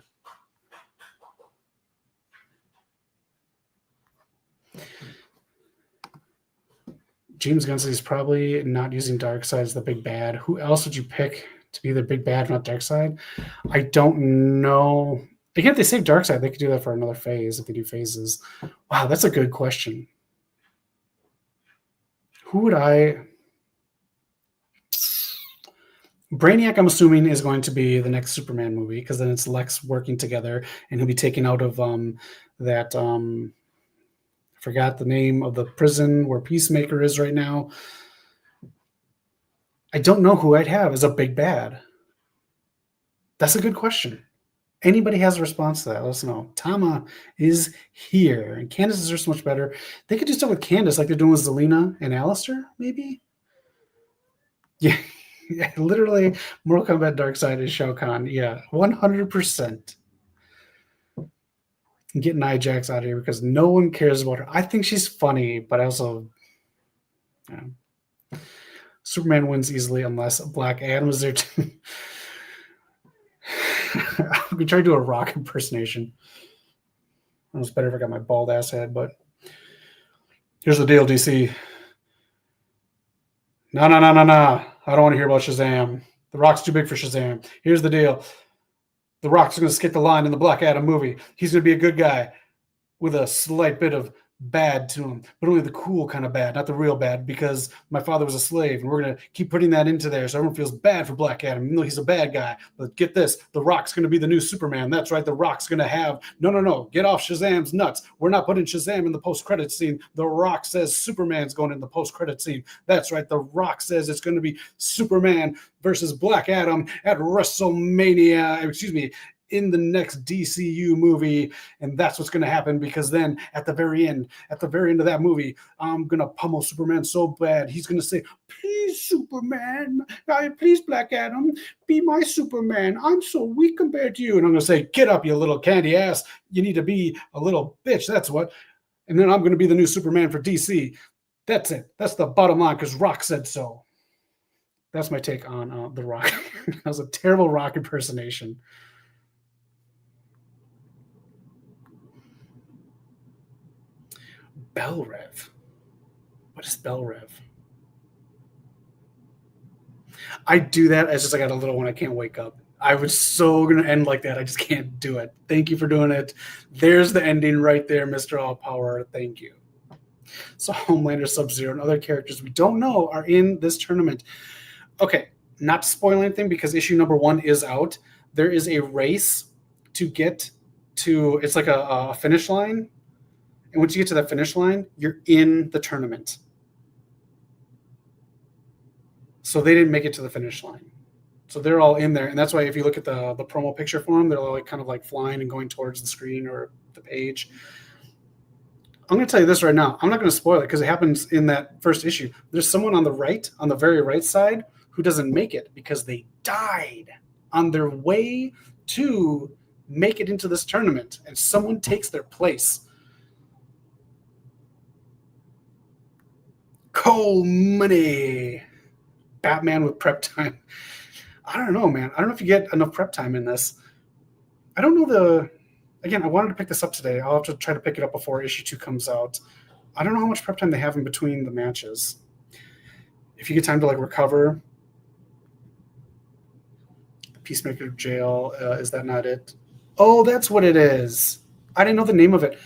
James Gunn says he's probably not using Darkseid as the big bad. Who else would you pick to be the big bad, not Darkseid? I don't know. Again, if they save Darkseid, they could do that for another phase if they do phases. Wow, that's a good question. Who would I... Brainiac, I'm assuming, is going to be the next Superman movie, because then it's Lex working together, and he'll be taken out of that... I forgot the name of the prison where Peacemaker is right now. I don't know who I'd have as a big bad. That's a good question. Anybody has a response to that, let us know. Tama is here, and Candice is just so much better. They could do stuff with Candice like they're doing with Zelina and Alistair, maybe? Yeah. Yeah, literally, Mortal Kombat Darkseid is Shao Kahn. Yeah, 100%. Get Nia Jax out of here because no one cares about her. I think she's funny, but I also... Superman wins easily unless Black Adam is there too. I'm going to try to do a Rock impersonation. It was better if I got my bald ass head, but... Here's the deal, DC. No. I don't want to hear about Shazam. The Rock's too big for Shazam. Here's the deal. The Rock's going to skip the line in the Black Adam movie. He's going to be a good guy with a slight bit of bad to him, but only the cool kind of bad, not the real bad, because my father was a slave, and we're going to keep putting that into there so everyone feels bad for Black Adam, even though he's a bad guy. But get this, The Rock's going to be the new Superman. That's right, The Rock's going to have... No, get off Shazam's nuts. We're not putting Shazam in the post-credit scene. The Rock says Superman's going in the post-credit scene. That's right, The Rock says it's going to be Superman versus Black Adam at WrestleMania, in the next DCU movie, and that's what's going to happen, because then at the very end of that movie, I'm going to pummel Superman so bad, he's going to say, please, Superman, please, Black Adam, be my Superman. I'm so weak compared to you. And I'm going to say, get up, you little candy ass. You need to be a little bitch, that's what. And then I'm going to be the new Superman for DC. That's it. That's the bottom line, because Rock said so. That's my take on The Rock. That was a terrible Rock impersonation. Bell Rev. What is Bell Rev? I do that. It's just I got a little one. I can't wake up. I was so going to end like that. I just can't do it. Thank you for doing it. There's the ending right there, Mr. All Power. Thank you. So Homelander, Sub-Zero, and other characters we don't know are in this tournament. Okay, not to spoil anything because issue number 1 is out. There is a race to get to, it's like a finish line. And once you get to that finish line, you're in the tournament. So they didn't make it to the finish line. So they're all in there. And that's why if you look at the promo picture for them, they're all kind of like flying and going towards the screen or the page. I'm going to tell you this right now. I'm not going to spoil it because it happens in that first issue. There's someone on the right, on the very right side, who doesn't make it because they died on their way to make it into this tournament. And someone takes their place. Cole Money. Batman with prep time. I don't know, man. I don't know if you get enough prep time in this. I don't know again, I wanted to pick this up today. I'll have to try to pick it up before issue 2 comes out. I don't know how much prep time they have in between the matches. If you get time to like recover, Peacemaker Jail, is that not it? Oh, that's what it is. I didn't know the name of it.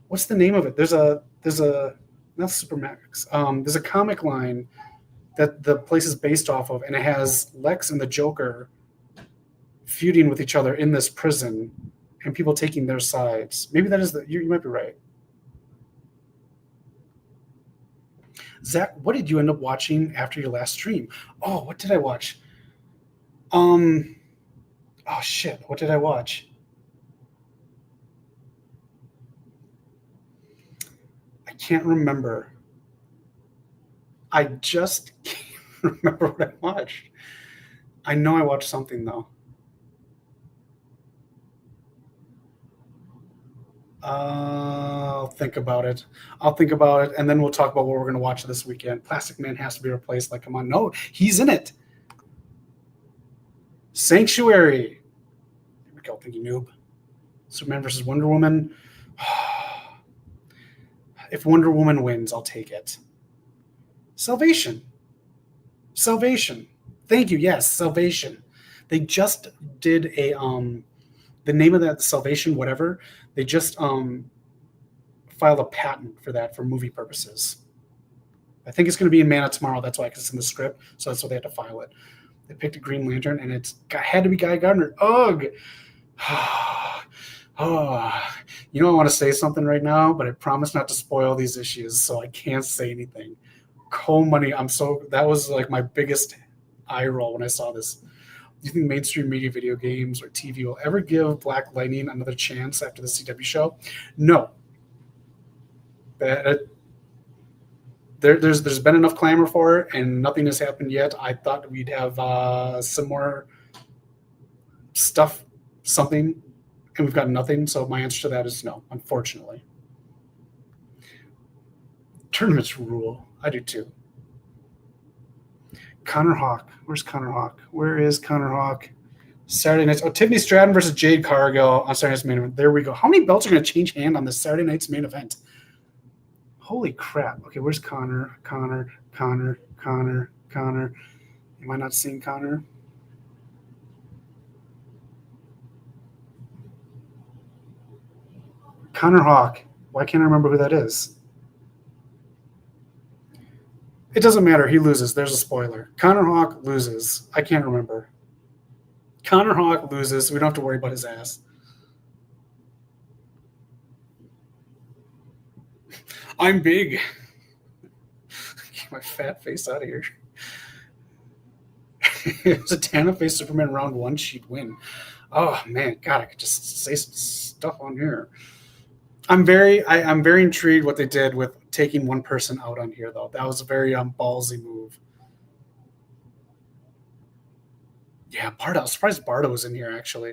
What's the name of it? There's a not Supermax. There's a comic line that the place is based off of, and it has Lex and the Joker feuding with each other in this prison, and people taking their sides. Maybe that is you might be right. Zach, what did you end up watching after your last stream? Oh, what did I watch? Oh shit, what did I watch? I can't remember. I just can't remember what I watched. I know I watched something though. I'll think about it, and then we'll talk about what we're going to watch this weekend. Plastic Man has to be replaced. Like, come on, no, he's in it. Sanctuary. Here we go. Thank you, noob. Superman versus Wonder Woman. If Wonder Woman wins, I'll take it. Salvation. Thank you. Yes, Salvation. They just did a the name of that, Salvation, whatever. They just filed a patent for that for movie purposes. I think it's going to be in Mana tomorrow. That's why, because it's in the script. So that's why they had to file it. They picked a Green Lantern, and had to be Guy Gardner. Ugh. You know, I want to say something right now, but I promise not to spoil these issues, so I can't say anything. Coal Money, that was like my biggest eye roll when I saw this. Do you think mainstream media, video games, or TV will ever give Black Lightning another chance after the CW show? No. There's been enough clamor for it, and nothing has happened yet. I thought we'd have some more stuff, something, and we've got nothing. So my answer to that is no, unfortunately. Tournaments rule. I do too. Connor Hawk. Where's Connor Hawk? Where is Connor Hawk? Saturday nights. Oh, Tiffany Stratton versus Jade Cargill on Saturday night's main event. There we go. How many belts are going to change hand on this Saturday night's main event? Holy crap. Okay, where's Connor? Connor. Am I not seeing Connor? Connor Hawk. Why can't I remember who that is? It doesn't matter. He loses. There's a spoiler. Connor Hawk loses. I can't remember. Connor Hawk loses. We don't have to worry about his ass. I'm big. Get my fat face out of here. If it was a Tana face Superman round 1, she'd win. Oh man, God, I could just say some stuff on here. I'm very intrigued what they did with taking one person out on here, though. That was a very ballsy move. Yeah, Bardo. I was surprised Bardo was in here, actually.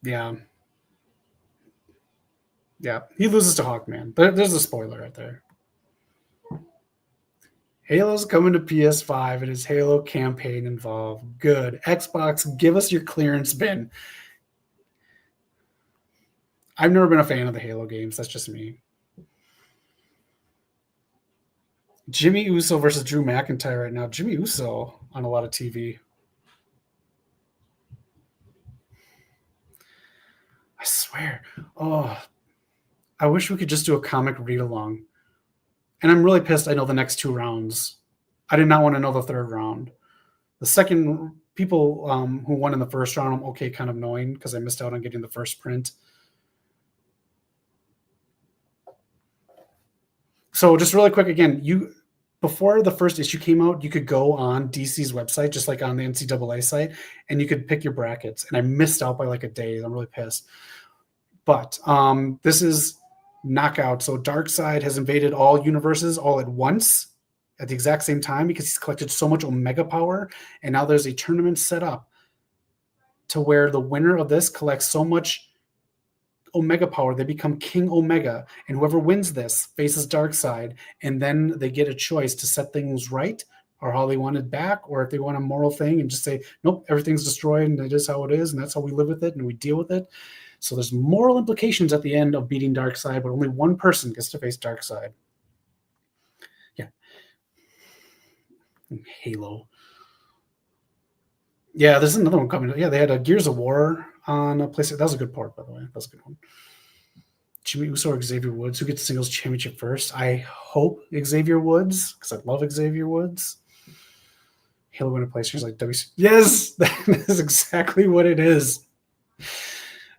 Yeah. Yeah, he loses to Hawkman. There's a spoiler right there. Halo's coming to PS5 and his Halo campaign involved. Good. Xbox, give us your clearance bin. I've never been a fan of the Halo games. That's just me. Jimmy Uso versus Drew McIntyre right now. Jimmy Uso on a lot of TV. I swear. Oh, I wish we could just do a comic read-along. And I'm really pissed I know the next 2 rounds. I did not want to know the 3rd round. The second, people who won in the 1st round, I'm okay kind of knowing because I missed out on getting the first print. So just really quick, again, before the first issue came out, you could go on DC's website, just like on the NCAA site, and you could pick your brackets. And I missed out by like a day. I'm really pissed. But this is knockout. So Darkseid has invaded all universes all at once at the exact same time because he's collected so much Omega power. And now there's a tournament set up to where the winner of this collects so much Omega power, they become King Omega, and whoever wins this faces Darkseid, and then they get a choice to set things right or how they want it back, or if they want a moral thing and just say, nope, everything's destroyed and it is how it is, and that's how we live with it and we deal with it. So there's moral implications at the end of beating Darkseid, but only one person gets to face Darkseid. Yeah. Halo. Yeah, there's another one coming. Yeah, they had a Gears of War on a PlayStation. That was a good port, by the way. That was a good one. Jimmy Uso or Xavier Woods? Who gets the singles championship first? I hope Xavier Woods, because I love Xavier Woods. Halo winner PlayStation like WC. Yes, that is exactly what it is.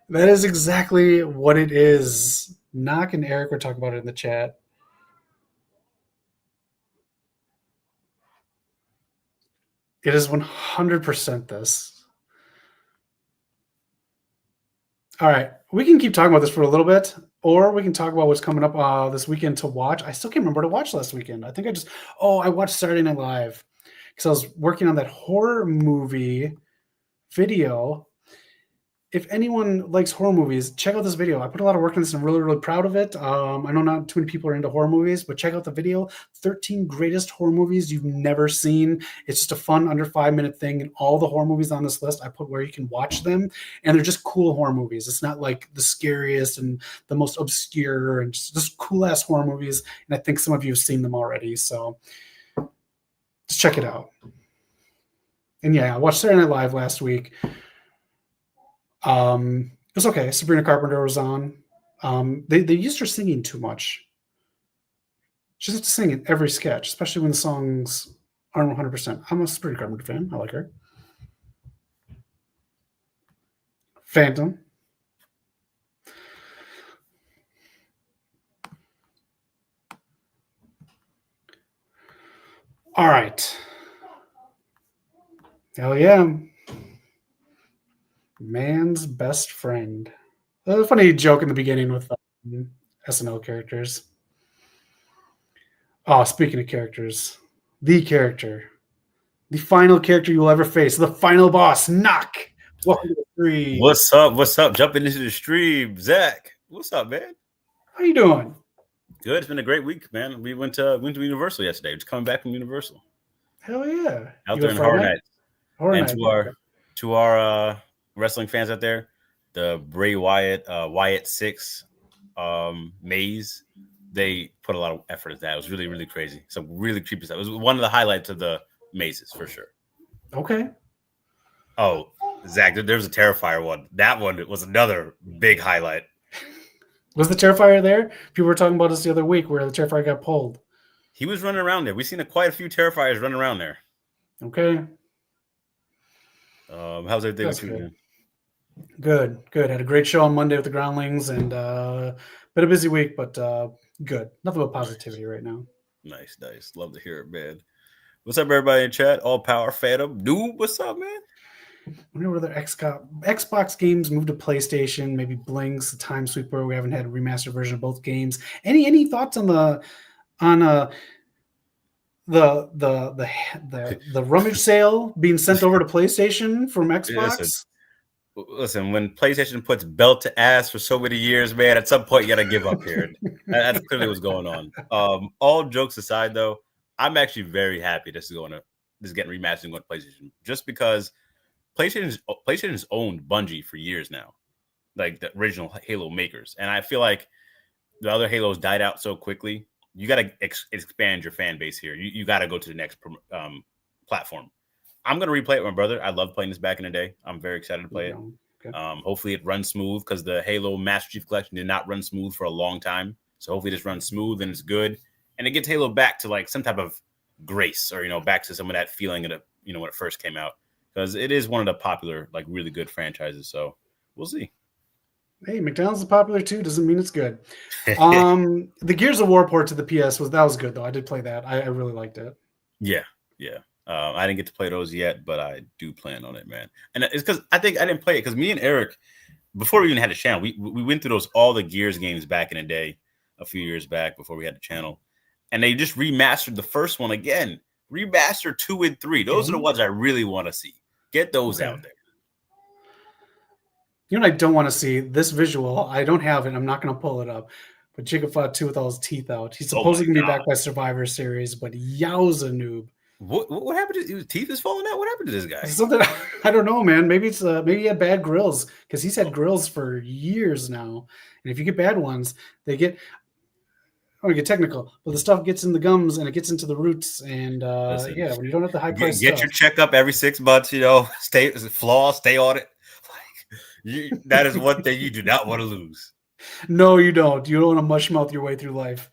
That is exactly what it is. Knock and Eric were talking about it in the chat. It is 100% this. All right. We can keep talking about this for a little bit, or we can talk about what's coming up this weekend to watch. I still can't remember to watch last weekend. I think I watched Saturday Night Live because I was working on that horror movie video. If anyone likes horror movies, check out this video. I put a lot of work in this and I'm really, really proud of it. I know not too many people are into horror movies, but check out the video. 13 greatest horror movies you've never seen. It's just a fun under 5-minute thing. And all the horror movies on this list, I put where you can watch them. And they're just cool horror movies. It's not like the scariest and the most obscure and just cool ass horror movies. And I think some of you have seen them already. So just check it out. And yeah, I watched Saturday Night Live last week. It was okay. Sabrina Carpenter was on. They used her singing too much. She has to sing in every sketch, especially when the songs aren't 100%. I'm a Sabrina Carpenter fan. I like her. Phantom. All right. Hell yeah. Man's best friend. A funny joke in the beginning with SNL characters. Oh, speaking of characters, the final character you will ever face, the final boss, Knock. Welcome to the stream. What's up? What's up? Jumping into the stream, Zach. What's up, man? How you doing? Good. It's been a great week, man. We went to Universal yesterday. Just coming back from Universal. Hell yeah! Out there in Horror Nights. And Night. to our wrestling fans out there, the Bray Wyatt 6 maze, they put a lot of effort into that. It was really, really crazy. Some really creepy stuff. It was one of the highlights of the mazes for sure. Okay. Oh, Zach, there's a Terrifier one. That one was another big highlight. Was the Terrifier there? People were talking about this the other week where the Terrifier got pulled. He was running around there. We've seen quite a few Terrifiers running around there. Okay. How's everything with you, man? Good. Had a great show on Monday with the Groundlings, and been a busy week, but good. Nothing but positivity right now. Nice. Love to hear it, man. What's up, everybody in chat? All Power Phantom. Dude, what's up, man? I wonder whether Xbox games moved to PlayStation, maybe Blinks, the Time Sweeper. We haven't had a remastered version of both games. Any thoughts on the rummage sale being sent over to PlayStation from Xbox? Listen, when PlayStation puts belt to ass for so many years, man, at some point you got to give up here. That's clearly what's going on. All jokes aside, though, I'm actually very happy this is getting remastered on PlayStation, just because PlayStation's owned Bungie for years now, like the original Halo makers, and I feel like the other Halos died out so quickly. You got to expand your fan base here. You got to go to the next platform. I'm going to replay it with my brother. I loved playing this back in the day. I'm very excited to play it. Okay. Hopefully it runs smooth, because the Halo Master Chief Collection did not run smooth for a long time. So hopefully this runs smooth and it's good. And it gets Halo back to like some type of grace, or, back to some of that feeling of when it first came out. Because it is one of the popular, like really good franchises. So we'll see. Hey, McDonald's is popular too. Doesn't mean it's good. The Gears of War port to the PS was good though. I did play that. I really liked it. Yeah. I didn't get to play those yet, but I do plan on it, man. And it's because I think I didn't play it because me and Eric, before we even had a channel, we went through all the Gears games back in the day, a few years back before we had the channel, and they just remastered the first one again. Remaster 2 and 3. Those are the ones I really want to see. Get those out there. You know what I don't want to see? This visual. I don't have it. I'm not going to pull it up. But Jigga Fought 2 with all his teeth out. He's supposedly going to be back by Survivor Series, but yowza noob. What happened? His teeth is falling out. What happened to this guy? Something I don't know, man. Maybe it's maybe he had bad grills because he's had grills for years now. And if you get bad ones, they get I don't get technical, but the stuff gets in the gums and it gets into the roots. And Listen, yeah, when you don't have the high price get stuff, your checkup every 6 months. Stay on it. Like that is one thing you do not want to lose. No, you don't. You don't want to mush mouth your way through life.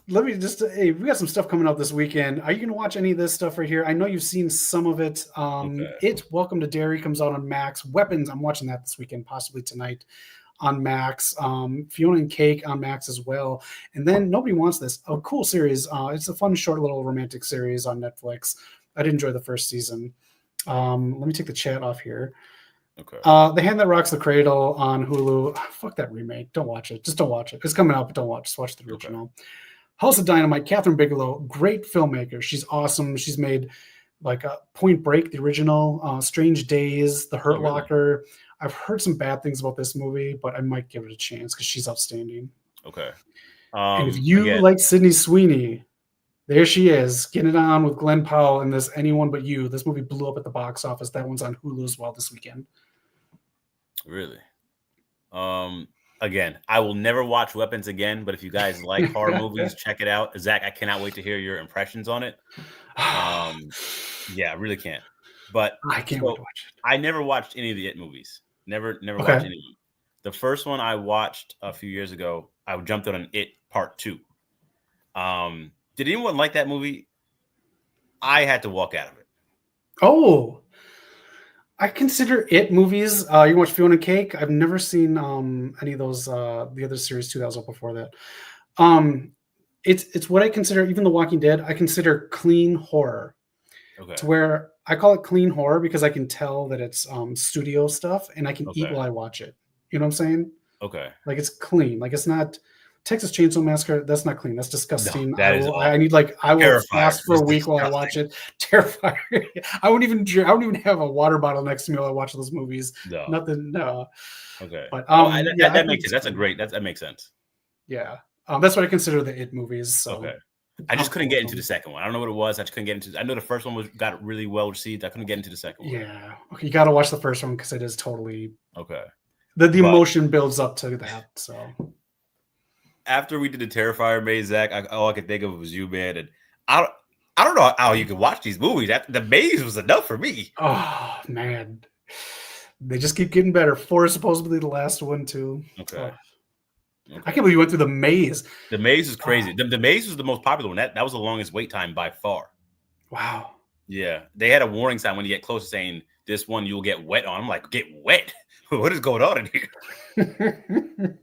Let me just hey, we got some stuff coming up this weekend. Are you going to watch any of this stuff right here? I know you've seen some of it. Okay. Welcome to Derry comes out on Max. Weapons, I'm watching that this weekend, possibly tonight on Max. Fiona and Cake on Max as well. And then Nobody Wants This, a cool series. It's a fun, short little romantic series on Netflix. I did enjoy the first season. Let me take the chat off here. Okay. The Hand That Rocks the Cradle on Hulu. Fuck that remake. Don't watch it. Just don't watch it. It's coming out, but don't watch. Just watch the original. Okay. House of Dynamite, Catherine Bigelow, great filmmaker. She's awesome. She's made like Point Break, the original, Strange Days, The Hurt Locker. I've heard some bad things about this movie, but I might give it a chance because she's outstanding. Okay. And if you like Sydney Sweeney, there she is, getting it on with Glenn Powell in this Anyone But You. This movie blew up at the box office. That one's on Hulu as well this weekend. Really? Again, I will never watch Weapons again, but if you guys like horror movies, check it out. Zach, I cannot wait to hear your impressions on it. Yeah, I really can't. But I can't wait to watch it. I never watched any of the It movies. Never watched any of them. The first one I watched a few years ago, I jumped on It Part 2. Did anyone like that movie? I had to walk out of it. Oh, I consider It movies. You watch Fiona and Cake? I've never seen any of those. The other series too that was up before that. It's what I consider, even The Walking Dead, I consider clean horror. Okay. To where I call it clean horror because I can tell that it's studio stuff and I can eat while I watch it. You know what I'm saying? Okay. Like it's clean. Like it's not Texas Chainsaw Massacre. That's not clean. That's disgusting. No, that is I will fast for a week while I watch it. Terrifying. I wouldn't even have a water bottle next to me while I watch those movies. No. Nothing. No. Okay. But that makes sense. That makes sense. Yeah. That's what I consider the It movies. So. Okay. I just couldn't get into the second one. I don't know what it was. I just couldn't get into. I know the first one got really well received. I couldn't get into the second one. Yeah. Okay. You got to watch the first one because it is totally okay. The emotion builds up to that. So after we did the Terrifier maze, Zach, all I could think of was you, man. And I don't know how you can watch these movies. The maze was enough for me. Oh man, they just keep getting better. 4 is supposedly the last one too. Okay. Okay. I can't believe you went through the maze. The maze is crazy. The maze was the most popular one. That was the longest wait time by far. Wow. Yeah. They had a warning sign when you get closer saying this one you'll get wet on. I'm like, get wet? What is going on in here?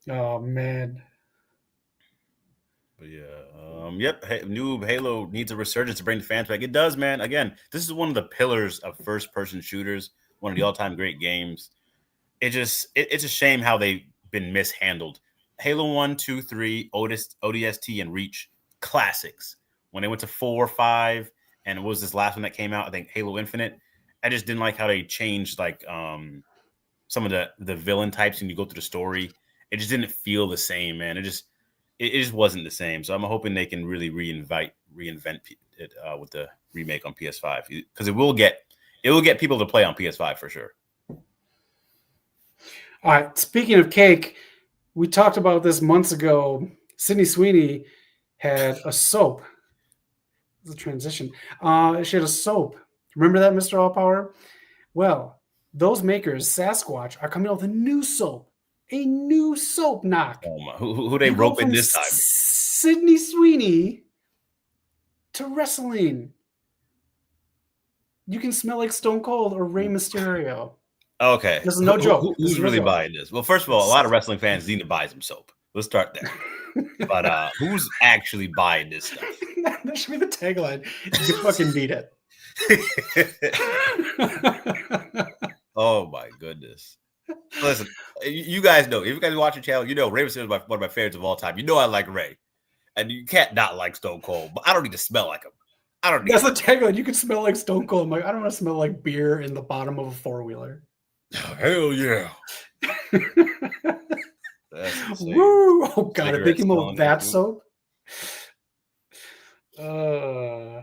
Oh man. But yeah. Yep. New Halo needs a resurgence to bring the fans back. It does, man. Again, this is one of the pillars of first-person shooters, one of the all-time great games. It's a shame how they've been mishandled. Halo 1, 2, 3, ODST, and Reach, classics. When they went to 4, 5, and what was this last one that came out? I think Halo Infinite. I just didn't like how they changed like some of the villain types when you go through the story. It just didn't feel the same, man. It just wasn't the same. So I'm hoping they can really reinvent it with the remake on PS5 because it will get people to play on PS5 for sure. All right. Speaking of cake, we talked about this months ago. Sydney Sweeney had a soap. It's a transition. She had a soap. Remember that, Mr. Allpower? Well, those makers, Sasquatch, are coming out with a new soap. A new soap knock. Oh my. Who they rope in this time? Sydney Sweeney to wrestling. You can smell like Stone Cold or Rey Mysterio. Okay. This is no joke. Who's really buying this? Well, first of all, a lot of wrestling fans need to buy some soap. Let's start there. But who's actually buying this stuff? That should be the tagline. You fucking beat it. Oh my goodness. Listen, you guys know. If you guys watch the channel, you know Rey Mysterio is one of my favorites of all time. You know I like Rey. And you can't not like Stone Cold, but I don't need to smell like him. That's the tagline. You can smell like Stone Cold. I'm like, I don't want to smell like beer in the bottom of a 4-wheeler. Hell yeah. Woo! Oh god, if they came up with that soap. Yeah,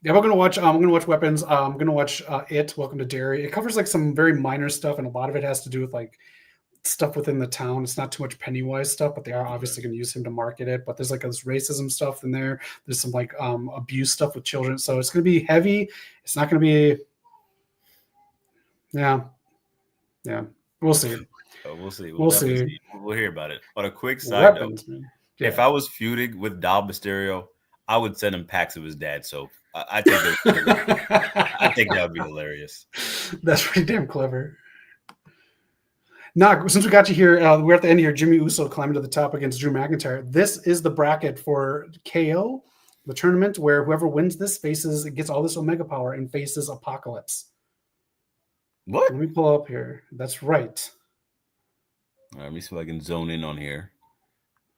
we're gonna watch. I'm gonna watch Weapons. I'm gonna watch Welcome to Derry. It covers like some very minor stuff, and a lot of it has to do with like stuff within the town. It's not too much Pennywise stuff, but they are obviously going to use him to market it. But there's like this racism stuff in there. There's some like abuse stuff with children. So it's going to be heavy. It's not going to be. Yeah. We'll see. We'll see. We'll see. We'll hear about it. On a quick side Weapons, note, man. Yeah. if I was feuding with Dom Mysterio, I would send him packs of his dad soap. I think that would be hilarious. That's pretty damn clever. Now, since we got you here, we're at the end here. Jimmy Uso climbing to the top against Drew McIntyre. This is the bracket for KO, the tournament where whoever wins this gets all this Omega power and faces Apocalypse. What? Let me pull up here. That's right. All right, let me see if I can zone in on here.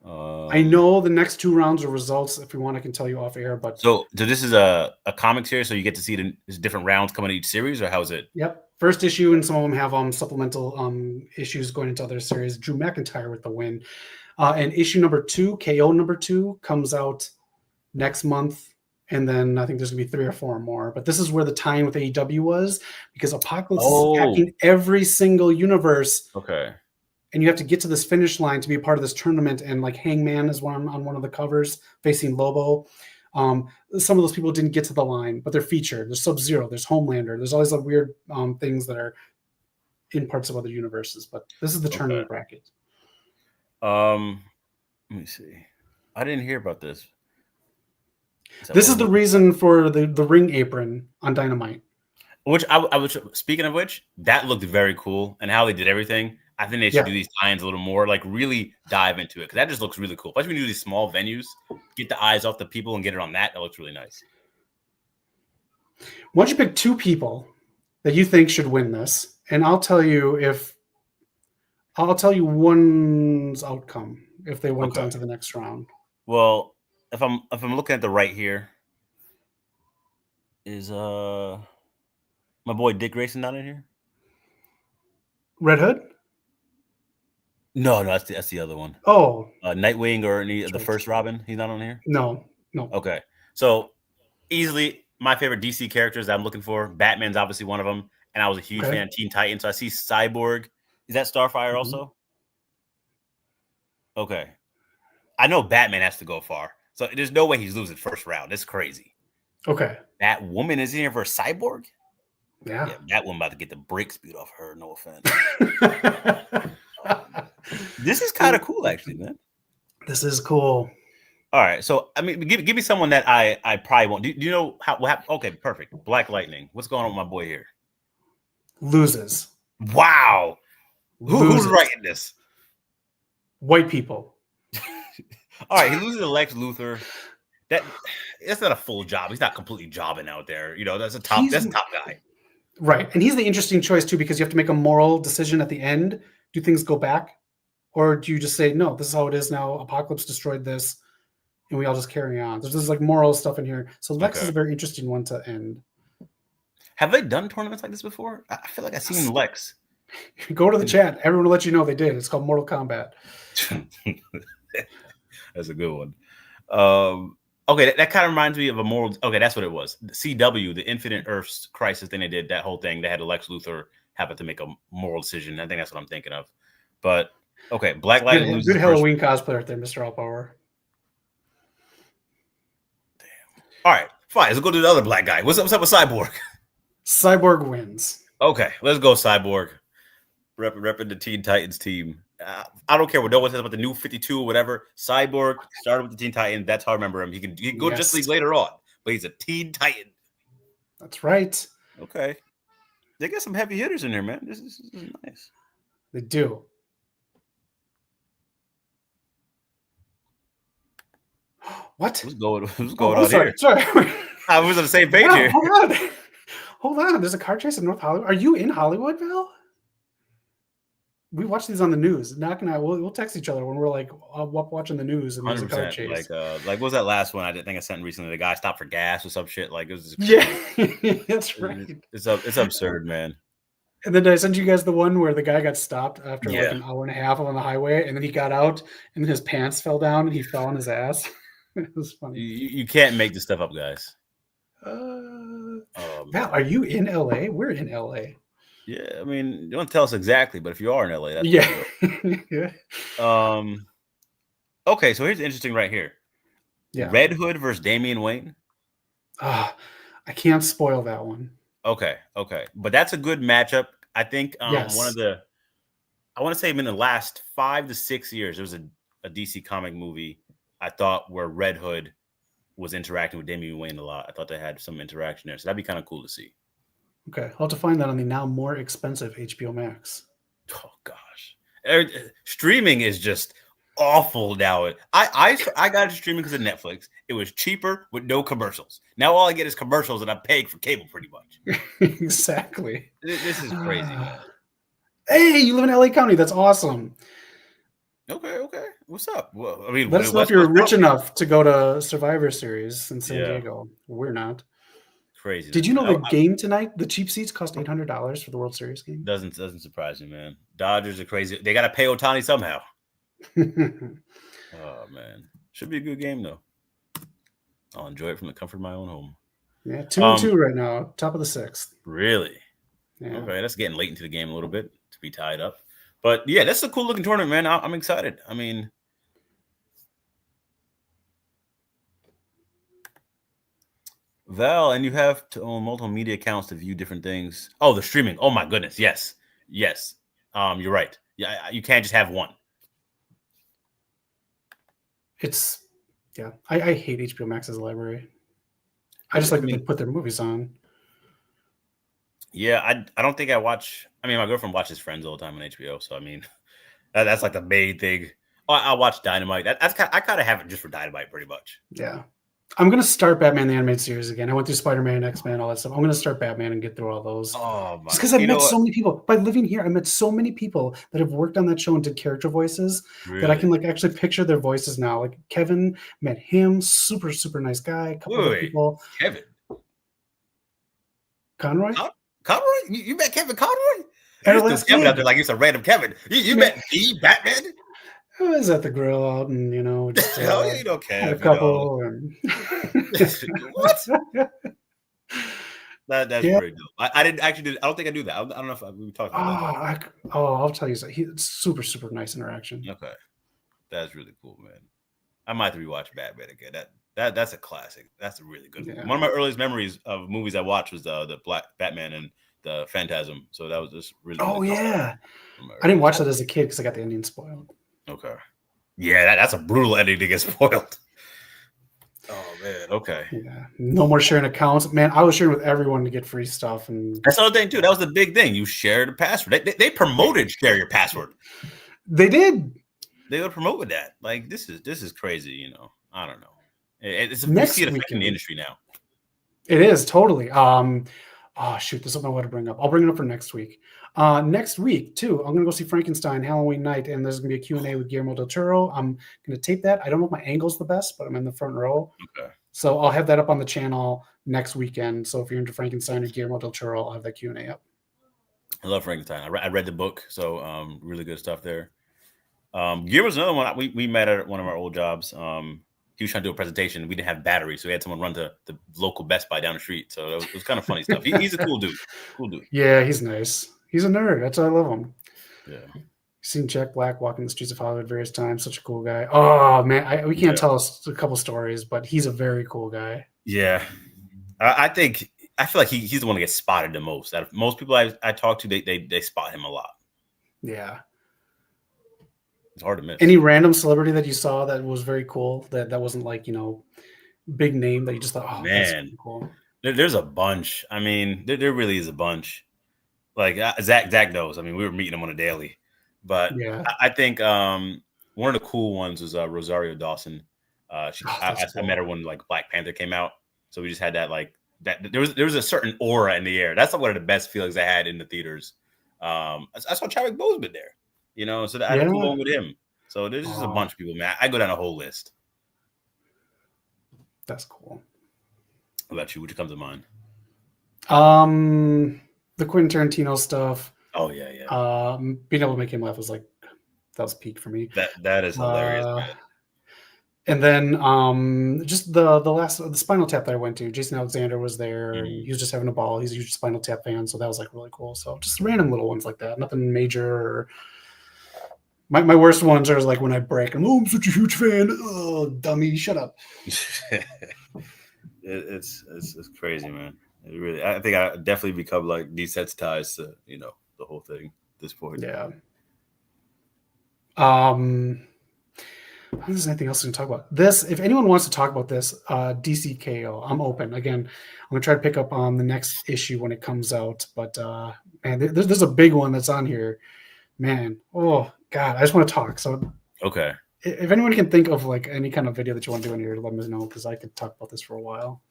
I know the next 2 rounds are results. If you want, I can tell you off air. But so this is a comic series, so you get to see the different rounds coming in each series, or how is it? Yep. First issue, and some of them have supplemental issues going into other series. Drew McIntyre with the win. And issue number 2, KO number 2, comes out next month. And then I think there's going to be 3 or 4 more. But this is where the tie-in with AEW was, because Apocalypse is attacking every single universe. Okay. And you have to get to this finish line to be a part of this tournament. And like Hangman is on one of the covers facing Lobo. Some of those people didn't get to the line, but they're featured. There's Sub-Zero, there's Homelander. There's always like weird things that are in parts of other universes. But this is the tournament bracket. Let me see. I didn't hear about this. This is the reason for the ring apron on Dynamite. Which I was speaking of which, that looked very cool, and how they did everything. I think they should do these tie-ins a little more, like really dive into it, because that just looks really cool. Especially when you do these small venues, get the eyes off the people and get it on that. That looks really nice. Why don't you pick 2 people that you think should win this, and I'll tell you one's outcome if they went on to the next round. Well, if I'm looking at the right here, is my boy Dick Grayson not in here? Red Hood? No, that's the other one. Oh, Nightwing or any of the first Robin? He's not on here. No. Okay, so easily my favorite DC characters that I'm looking for. Batman's obviously one of them, and I was a huge fan of Teen Titans. So I see Cyborg. Is that Starfire also? Okay, I know Batman has to go far, so there's no way he's losing first round. It's crazy. Okay, that woman is in here for Cyborg. Yeah, that one about to get the brakes beat off her. No offense. This is kind of cool, actually, man. This is cool. All right, so I mean, give me someone that I probably won't. Do you know how? Okay, perfect. Black Lightning. What's going on with my boy here? Loses. Wow. Who's writing this? White people. All right, he loses to Lex Luthor. That's not a full job. He's not completely jobbing out there. You know, that's a top guy. Right, and he's the interesting choice too, because you have to make a moral decision at the end. Do things go back, or do you just say no? This is how it is now. Apocalypse destroyed this, and we all just carry on. There's like moral stuff in here. So Lex is a very interesting one to end. Have they done tournaments like this before? I feel like I've seen Lex. Go to the chat. Everyone will let you know they did. It's called Mortal Kombat. That's a good one. Okay, that kind of reminds me of a moral. Okay, that's what it was. The CW, the Infinite Earths Crisis thing they did, that whole thing. They had Lex Luthor have to make a moral decision. I think that's what I'm thinking of. But okay, Black Lightning loses. Good Halloween cosplay right there, Mr. Allpower. Damn. All right, fine. Let's go to the other black guy. What's up with Cyborg? Cyborg wins. Okay, let's go Cyborg. Repping the Teen Titans team. I don't care what no one says about the new 52 or whatever. Cyborg started with the Teen Titans. That's how I remember him. He can go Justice League later on, but he's a Teen Titan. That's right. Okay. They got some heavy hitters in there, man. This is nice. They do. What? What's going on here? Sorry. I was on the same page here. Hold on. There's a car chase in North Hollywood. Are you in Hollywood, Val? We watch these on the news. Knock and I, we'll text each other when we're like watching the news and there's a car chase. Like what was that last one? I think I sent recently. The guy stopped for gas or some shit. Like it was. That's right. It's absurd, man. And then I sent you guys the one where the guy got stopped after like an hour and a half on the highway, and then he got out, and then his pants fell down, and he fell on his ass. It was funny. You can't make this stuff up, guys. Val, are you in LA? We're in LA. Yeah, I mean, you don't tell us exactly, but if you are in LA, that's Yeah. yeah. Okay, so here's interesting right here. Yeah. Red Hood versus Damian Wayne. I can't spoil that one. Okay, but that's a good matchup. I think Yes. I want to say in the last 5 to 6 years, there was a DC comic movie I thought where Red Hood was interacting with Damian Wayne a lot. I thought they had some interaction there, so that'd be kind of cool to see. Okay, I'll have to find that on the now more expensive HBO Max. Oh gosh, streaming is just awful now. I got it streaming because of Netflix. It was cheaper with no commercials. Now all I get is commercials, and I'm paying for cable pretty much. Exactly. This is crazy, man. Hey, you live in LA County. That's awesome. Okay. What's up? Well, I mean, let us know if you're rich enough to go to Survivor Series in San Diego. We're not. Crazy. Did you know the game tonight? The cheap seats cost $800 for the World Series game. Doesn't surprise me, man. Dodgers are crazy. They got to pay Ohtani somehow. Oh man, should be a good game though. I'll enjoy it from the comfort of my own home. Yeah, 2-2 right now, top of the 6th. Really? Yeah. Okay, that's getting late into the game a little bit to be tied up. But yeah, that's a cool looking tournament, man. I'm excited. I mean, Val, and you have to own multiple media accounts to view different things. Oh, the streaming. Oh my goodness. Yes. You're right. Yeah, you can't just have one. I hate HBO Max's library. I just like that they put their movies on. Yeah, I don't think I watch. I mean, my girlfriend watches Friends all the time on HBO, so I mean, that's like the main thing. I watch Dynamite. I kind of have it just for Dynamite, pretty much. Yeah, I'm gonna start Batman the Animated Series again. I went through Spider-Man, X-Men, all that stuff. I'm gonna start Batman and get through all those. Oh my! Just because I've met so many people by living here. I met so many people that have worked on that show and did character voices that I can like actually picture their voices now. Like Kevin, met him, super nice guy. A couple of people. Kevin Conroy. Conroy? You met Kevin Conroy? There's Kevin out there like it's a random Kevin. You met the Batman? I was at the grill out and, just you don't care. had a couple. And... What? That's pretty dope. I didn't actually I don't think I do that. I don't know if we talked about that. I'll tell you something. Super nice interaction. Okay. That's really cool, man. I might have to rewatch Batman again. That's a classic. That's a really good one. One of my earliest memories of movies I watched was the Black Batman and the Phantasm. So that was just really. Oh yeah, I didn't watch that as a kid because I got the ending spoiled. Okay. Yeah, that's a brutal ending to get spoiled. Oh man. Okay. Yeah. No more sharing accounts, man. I was sharing with everyone to get free stuff, and that's the other thing too. That was the big thing. You shared a password. They promoted share your password. They did. They would promote with that. Like this is crazy. I don't know. It's a see it affecting the industry now. It is totally. Oh shoot, there's something I want to bring up. I'll bring it up for next week. Next week too, I'm gonna go see Frankenstein Halloween night, and there's gonna be a Q&A with Guillermo del Toro. I'm gonna tape that. I don't know if my angle's the best, but I'm in the front row. Okay. So I'll have that up on the channel next weekend. So if you're into Frankenstein or Guillermo del Toro, I'll have that Q&A up. I love Frankenstein. I read the book, so really good stuff there. Guillermo's another one. We met at one of our old jobs. He was trying to do a presentation. We didn't have batteries, so we had someone run to the local Best Buy down the street. So it was kind of funny stuff. He's a cool dude. Yeah, he's nice. He's a nerd. That's why I love him. Yeah. You've seen Jack Black walking the streets of Hollywood various times. Such a cool guy. Oh man, we can't tell us a couple stories, but he's a very cool guy. Yeah, I feel like he's the one that gets spotted the most. Out of most people I talk to, they spot him a lot. Yeah. It's hard to miss. Any random celebrity that you saw that was very cool that wasn't like, big name that you just thought, oh, man, that's cool. There's a bunch. I mean, there really is a bunch. Like Zach knows. I mean, we were meeting him on a daily. But yeah. I think one of the cool ones was Rosario Dawson. I met her when like Black Panther came out. So we just had that there was a certain aura in the air. That's one of the best feelings I had in the theaters. I saw Chadwick Boseman there. So I had a cool one with him. So there's just a bunch of people, man. I go down a whole list. That's cool. What about you? Which comes to mind? The Quentin Tarantino stuff. Oh yeah. Being able to make him laugh was that was peak for me. That is hilarious, man. And then just the Spinal Tap that I went to, Jason Alexander was there. And he was just having a ball. He's a huge Spinal Tap fan, so that was like really cool. So just random little ones like that. Nothing major. Or... My worst ones are like when I break. I'm such a huge fan. Oh, dummy, shut up. It's crazy, man. It really, I think I definitely become like desensitized to the whole thing at this point. Yeah. I don't think there's anything else we can talk about. This, if anyone wants to talk about this, DCKO, I'm open. Again, I'm gonna try to pick up on the next issue when it comes out. But man, there's a big one that's on here. Man, oh God, I just want to talk. So okay, if anyone can think of like any kind of video that you want to do in here, let me know because I could talk about this for a while.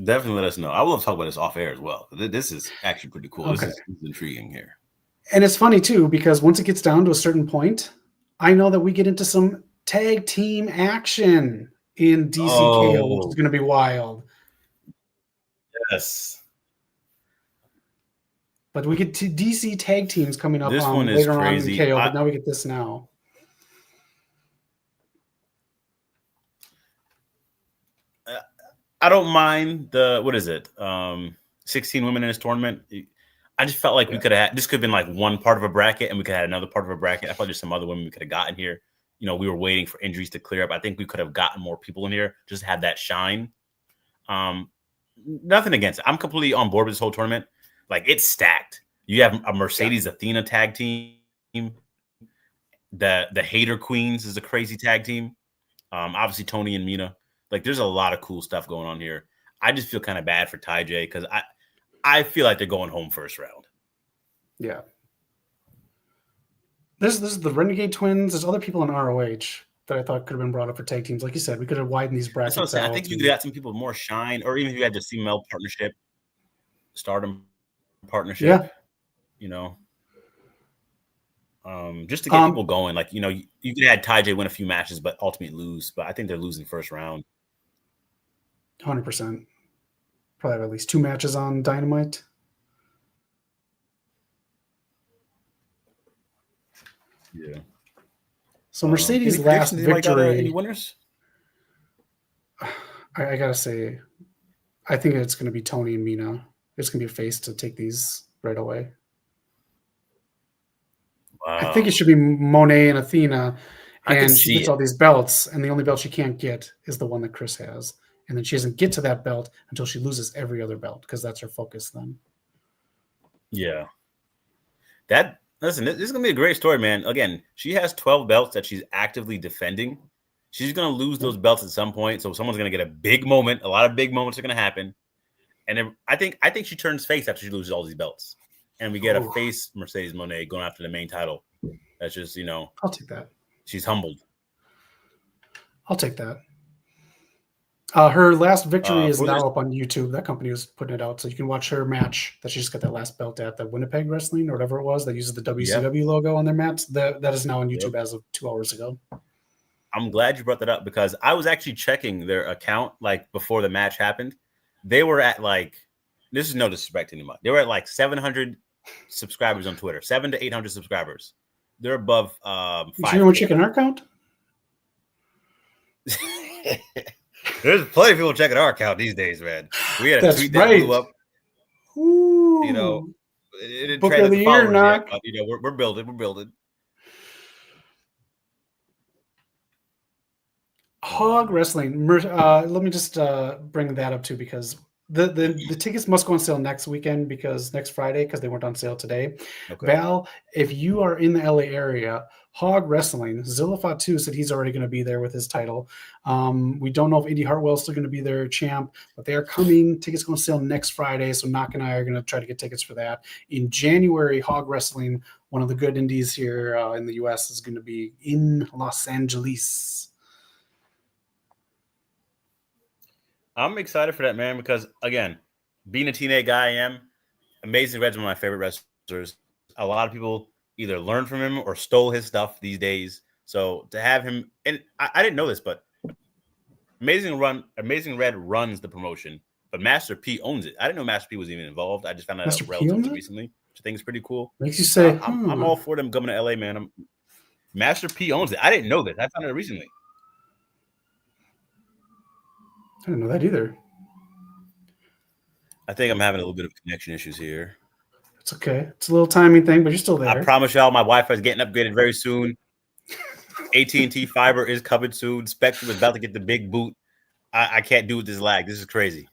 Definitely let us know. I will talk about this off air as well. This is actually pretty cool. Okay. This is intriguing here. And it's funny too because once it gets down to a certain point, I know that we get into some tag team action in DCKO, which is going to be wild. Yes. But we get to DC tag teams coming up this one is later crazy. on in KO, but now we get this now. I don't mind the, what is it? 16 women in this tournament. I just felt like we could have, this could have been like one part of a bracket and we could have had another part of a bracket. I felt there's some other women we could have gotten here. We were waiting for injuries to clear up. I think we could have gotten more people in here, just had that shine. Nothing against it. I'm completely on board with this whole tournament. Like, it's stacked. You have a Mercedes Athena tag team. The Hater Queens is a crazy tag team. Obviously, Tony and Mina. Like, there's a lot of cool stuff going on here. I just feel kind of bad for Ty J because I feel like they're going home first round. Yeah. This is the Renegade Twins. There's other people in ROH that I thought could have been brought up for tag teams. Like you said, we could have widened these brackets. That's what I'm saying. I think you could have got some people more shine, or even if you had the female partnership, Stardom partnership. Yeah. Just to get people going. Like, you could have had Ty J win a few matches, but ultimately lose. But I think they're losing first round. 100%. Probably have at least 2 matches on Dynamite. Yeah. So Mercedes' last victory. Any winners? I gotta say, I think it's going to be Tony and Mina. It's going to be a face to take these right away. Wow. I think it should be Monet and Athena, and she gets all these belts, and the only belt she can't get is the one that Chris has. And then she doesn't get to that belt until she loses every other belt because that's her focus then. Yeah. Listen, this is going to be a great story, man. Again, she has 12 belts that she's actively defending. She's going to lose those belts at some point. So someone's going to get a big moment. A lot of big moments are going to happen. And then I think she turns face after she loses all these belts. And we get a face Mercedes Moné going after the main title. That's just, I'll take that. She's humbled. I'll take that. Her last victory is now up on YouTube. That company was putting it out, so you can watch her match that she just got that last belt at the Winnipeg Wrestling or whatever it was that uses the WCW logo on their mats. That is now on YouTube as of 2 hours ago. I'm glad you brought that up because I was actually checking their account like before the match happened. They were at like, this is no disrespect to anyone. They were at like 700 subscribers on Twitter, 700 to 800 subscribers. They're above 5. You sure we're checking our account? There's plenty of people checking our account these days, man. We had a tweet that blew up. Ooh. It didn't Book trade of the year, knock. but we're building. We're building. Hog Wrestling. Let me just bring that up too because the tickets must go on sale next weekend because next Friday because they weren't on sale today. Okay. Val, if you are in the LA area, Hog Wrestling, Zilla Fatu said he's already going to be there with his title. We don't know if Indy Hartwell's still going to be their champ, but they are coming. Tickets go on sale next Friday, so Knock and I are going to try to get tickets for that. In January, Hog Wrestling, one of the good indies here in the U.S., is going to be in Los Angeles. I'm excited for that, man, because, again, being a TNA guy I am, Amazing Red's one of my favorite wrestlers. A lot of people either learned from him or stole his stuff these days. So to have him, and I didn't know this, but Amazing Red runs the promotion, but Master P owns it. I didn't know Master P was even involved. I just found out relatively recently, which I think is pretty cool. Makes you say, I'm all for them coming to LA, man. Master P owns it. I didn't know this. I found it recently. I didn't know that either. I think I'm having a little bit of connection issues here. It's okay. It's a little timing thing, but you're still there. I promise y'all, my Wi-Fi is getting upgraded very soon. AT&T fiber is coming soon. Spectrum is about to get the big boot. I can't do with this lag. This is crazy.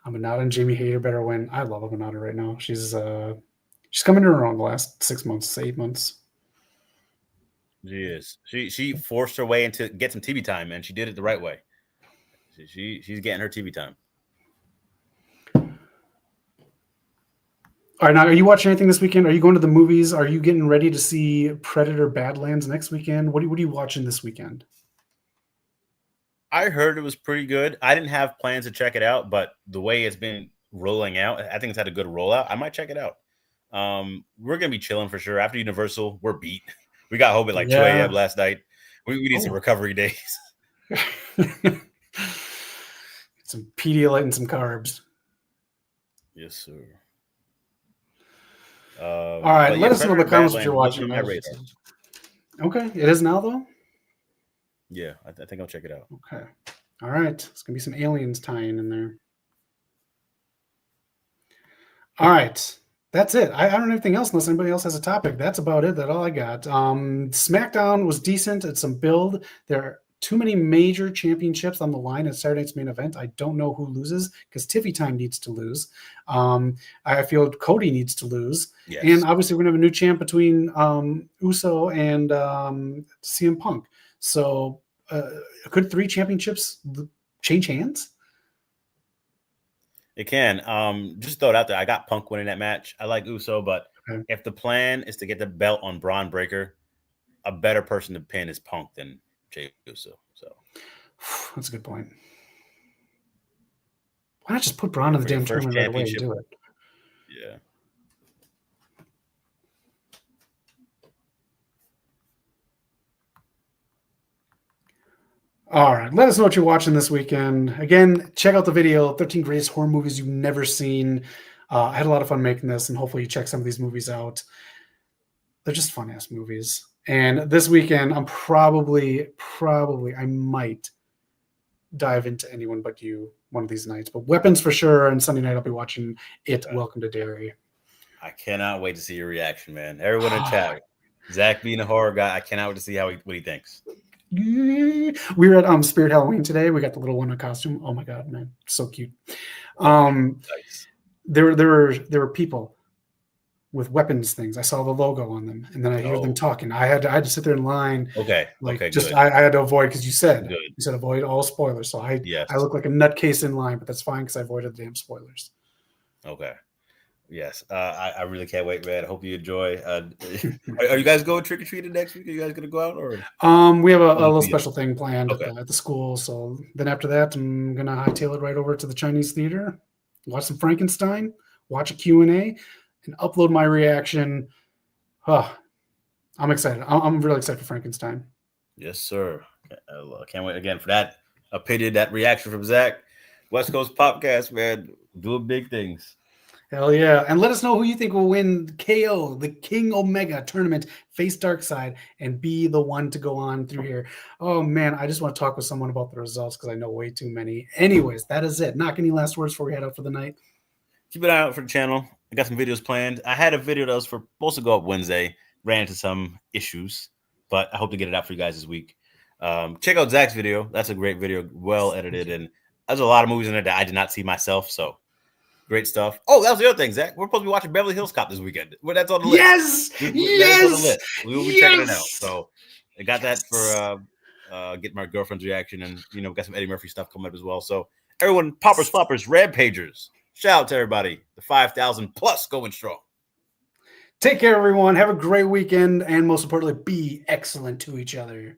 Aminata and Jamie Hayter better win. I love Aminata right now. She's coming to her own the last 6 months, 8 months. She is. She forced her way into get some TV time, and she did it the right way. She's getting her TV time. All right, now, are you watching anything this weekend? Are you going to the movies? Are you getting ready to see Predator Badlands next weekend? What are you watching this weekend? I heard it was pretty good. I didn't have plans to check it out, but the way it's been rolling out, I think it's had a good rollout. I might check it out. We're going to be chilling for sure. After Universal, we're beat. We got home at like 2 a.m. last night. We need some recovery days. Some Pedialyte and some carbs. Yes, sir. All right, let us know in the comments what you're watching. Okay, it is now though. Yeah, I think I'll check it out. Okay, all right. It's gonna be some aliens tying in there. All right, that's it. I don't have anything else unless anybody else has a topic. That's about it. That's all I got. SmackDown was decent. It's some build. There are too many major championships on the line at Saturday night's main event. I don't know who loses because Tiffy Time needs to lose. I feel Cody needs to lose. Yes. And obviously we're going to have a new champ between Uso and CM Punk. So could 3 championships change hands? It can. Just throw it out there. I got Punk winning that match. I like Uso, but if the plan is to get the belt on Braun Breaker, a better person to pin is Punk than Jey Uso. So that's a good point. Why not just put Braun in the damn tournament right away and do it? Yeah. All right. Let us know what you're watching this weekend. Again, check out the video, 13 Greatest Horror Movies You've Never Seen. I had a lot of fun making this, and hopefully you check some of these movies out. They're just fun-ass movies. And this weekend, I'm probably I might dive into Anyone But You one of these nights. But Weapons for sure, and Sunday night I'll be watching it. Welcome to Derry. I cannot wait to see your reaction, man. Everyone in chat, Zach being a horror guy, I cannot wait to see what he thinks. We were at Spirit Halloween today. We got the little one in costume. Oh my god, man, so cute. Nice. There were people with weapons things. I saw the logo on them, and then I hear them talking. I had to sit there in line. Okay. I had to avoid because you said avoid all spoilers. So I look like a nutcase in line, but that's fine because I avoided the damn spoilers. Okay. Yes. I really can't wait, man. I hope you enjoy. Are you guys going trick or treating next week? Are you guys gonna go out or? We have a little special thing planned at the school. So then after that, I'm gonna hightail it right over to the Chinese theater, watch some Frankenstein, watch a Q&A. And upload my reaction. I'm excited. I'm really excited for Frankenstein. Yes, sir. I can't wait again for that opinion, that reaction from Zach. West Coast Popcast, man, doing big things. Hell yeah. And let us know who you think will win KO, the King Omega tournament, face Darkseid, and be the one to go on through here. Oh, man, I just want to talk with someone about the results because I know way too many. Anyways, that is it. Not any last words before we head out for the night. Keep an eye out for the channel. I got some videos planned. I had a video that was supposed to go up Wednesday. Ran into some issues, but I hope to get it out for you guys this week. Check out Zach's video. That's a great video, well edited, and there's a lot of movies in there that I did not see myself. So great stuff. Oh, that was the other thing, Zach. We're supposed to be watching Beverly Hills Cop this weekend. Well, that's on the list. Yes, yes. On the list. We will be checking it out. So I got that for getting my girlfriend's reaction, and got some Eddie Murphy stuff coming up as well. So everyone, poppers, floppers, rampagers. Shout out to everybody. The 5,000 plus going strong. Take care, everyone. Have a great weekend. And most importantly, be excellent to each other.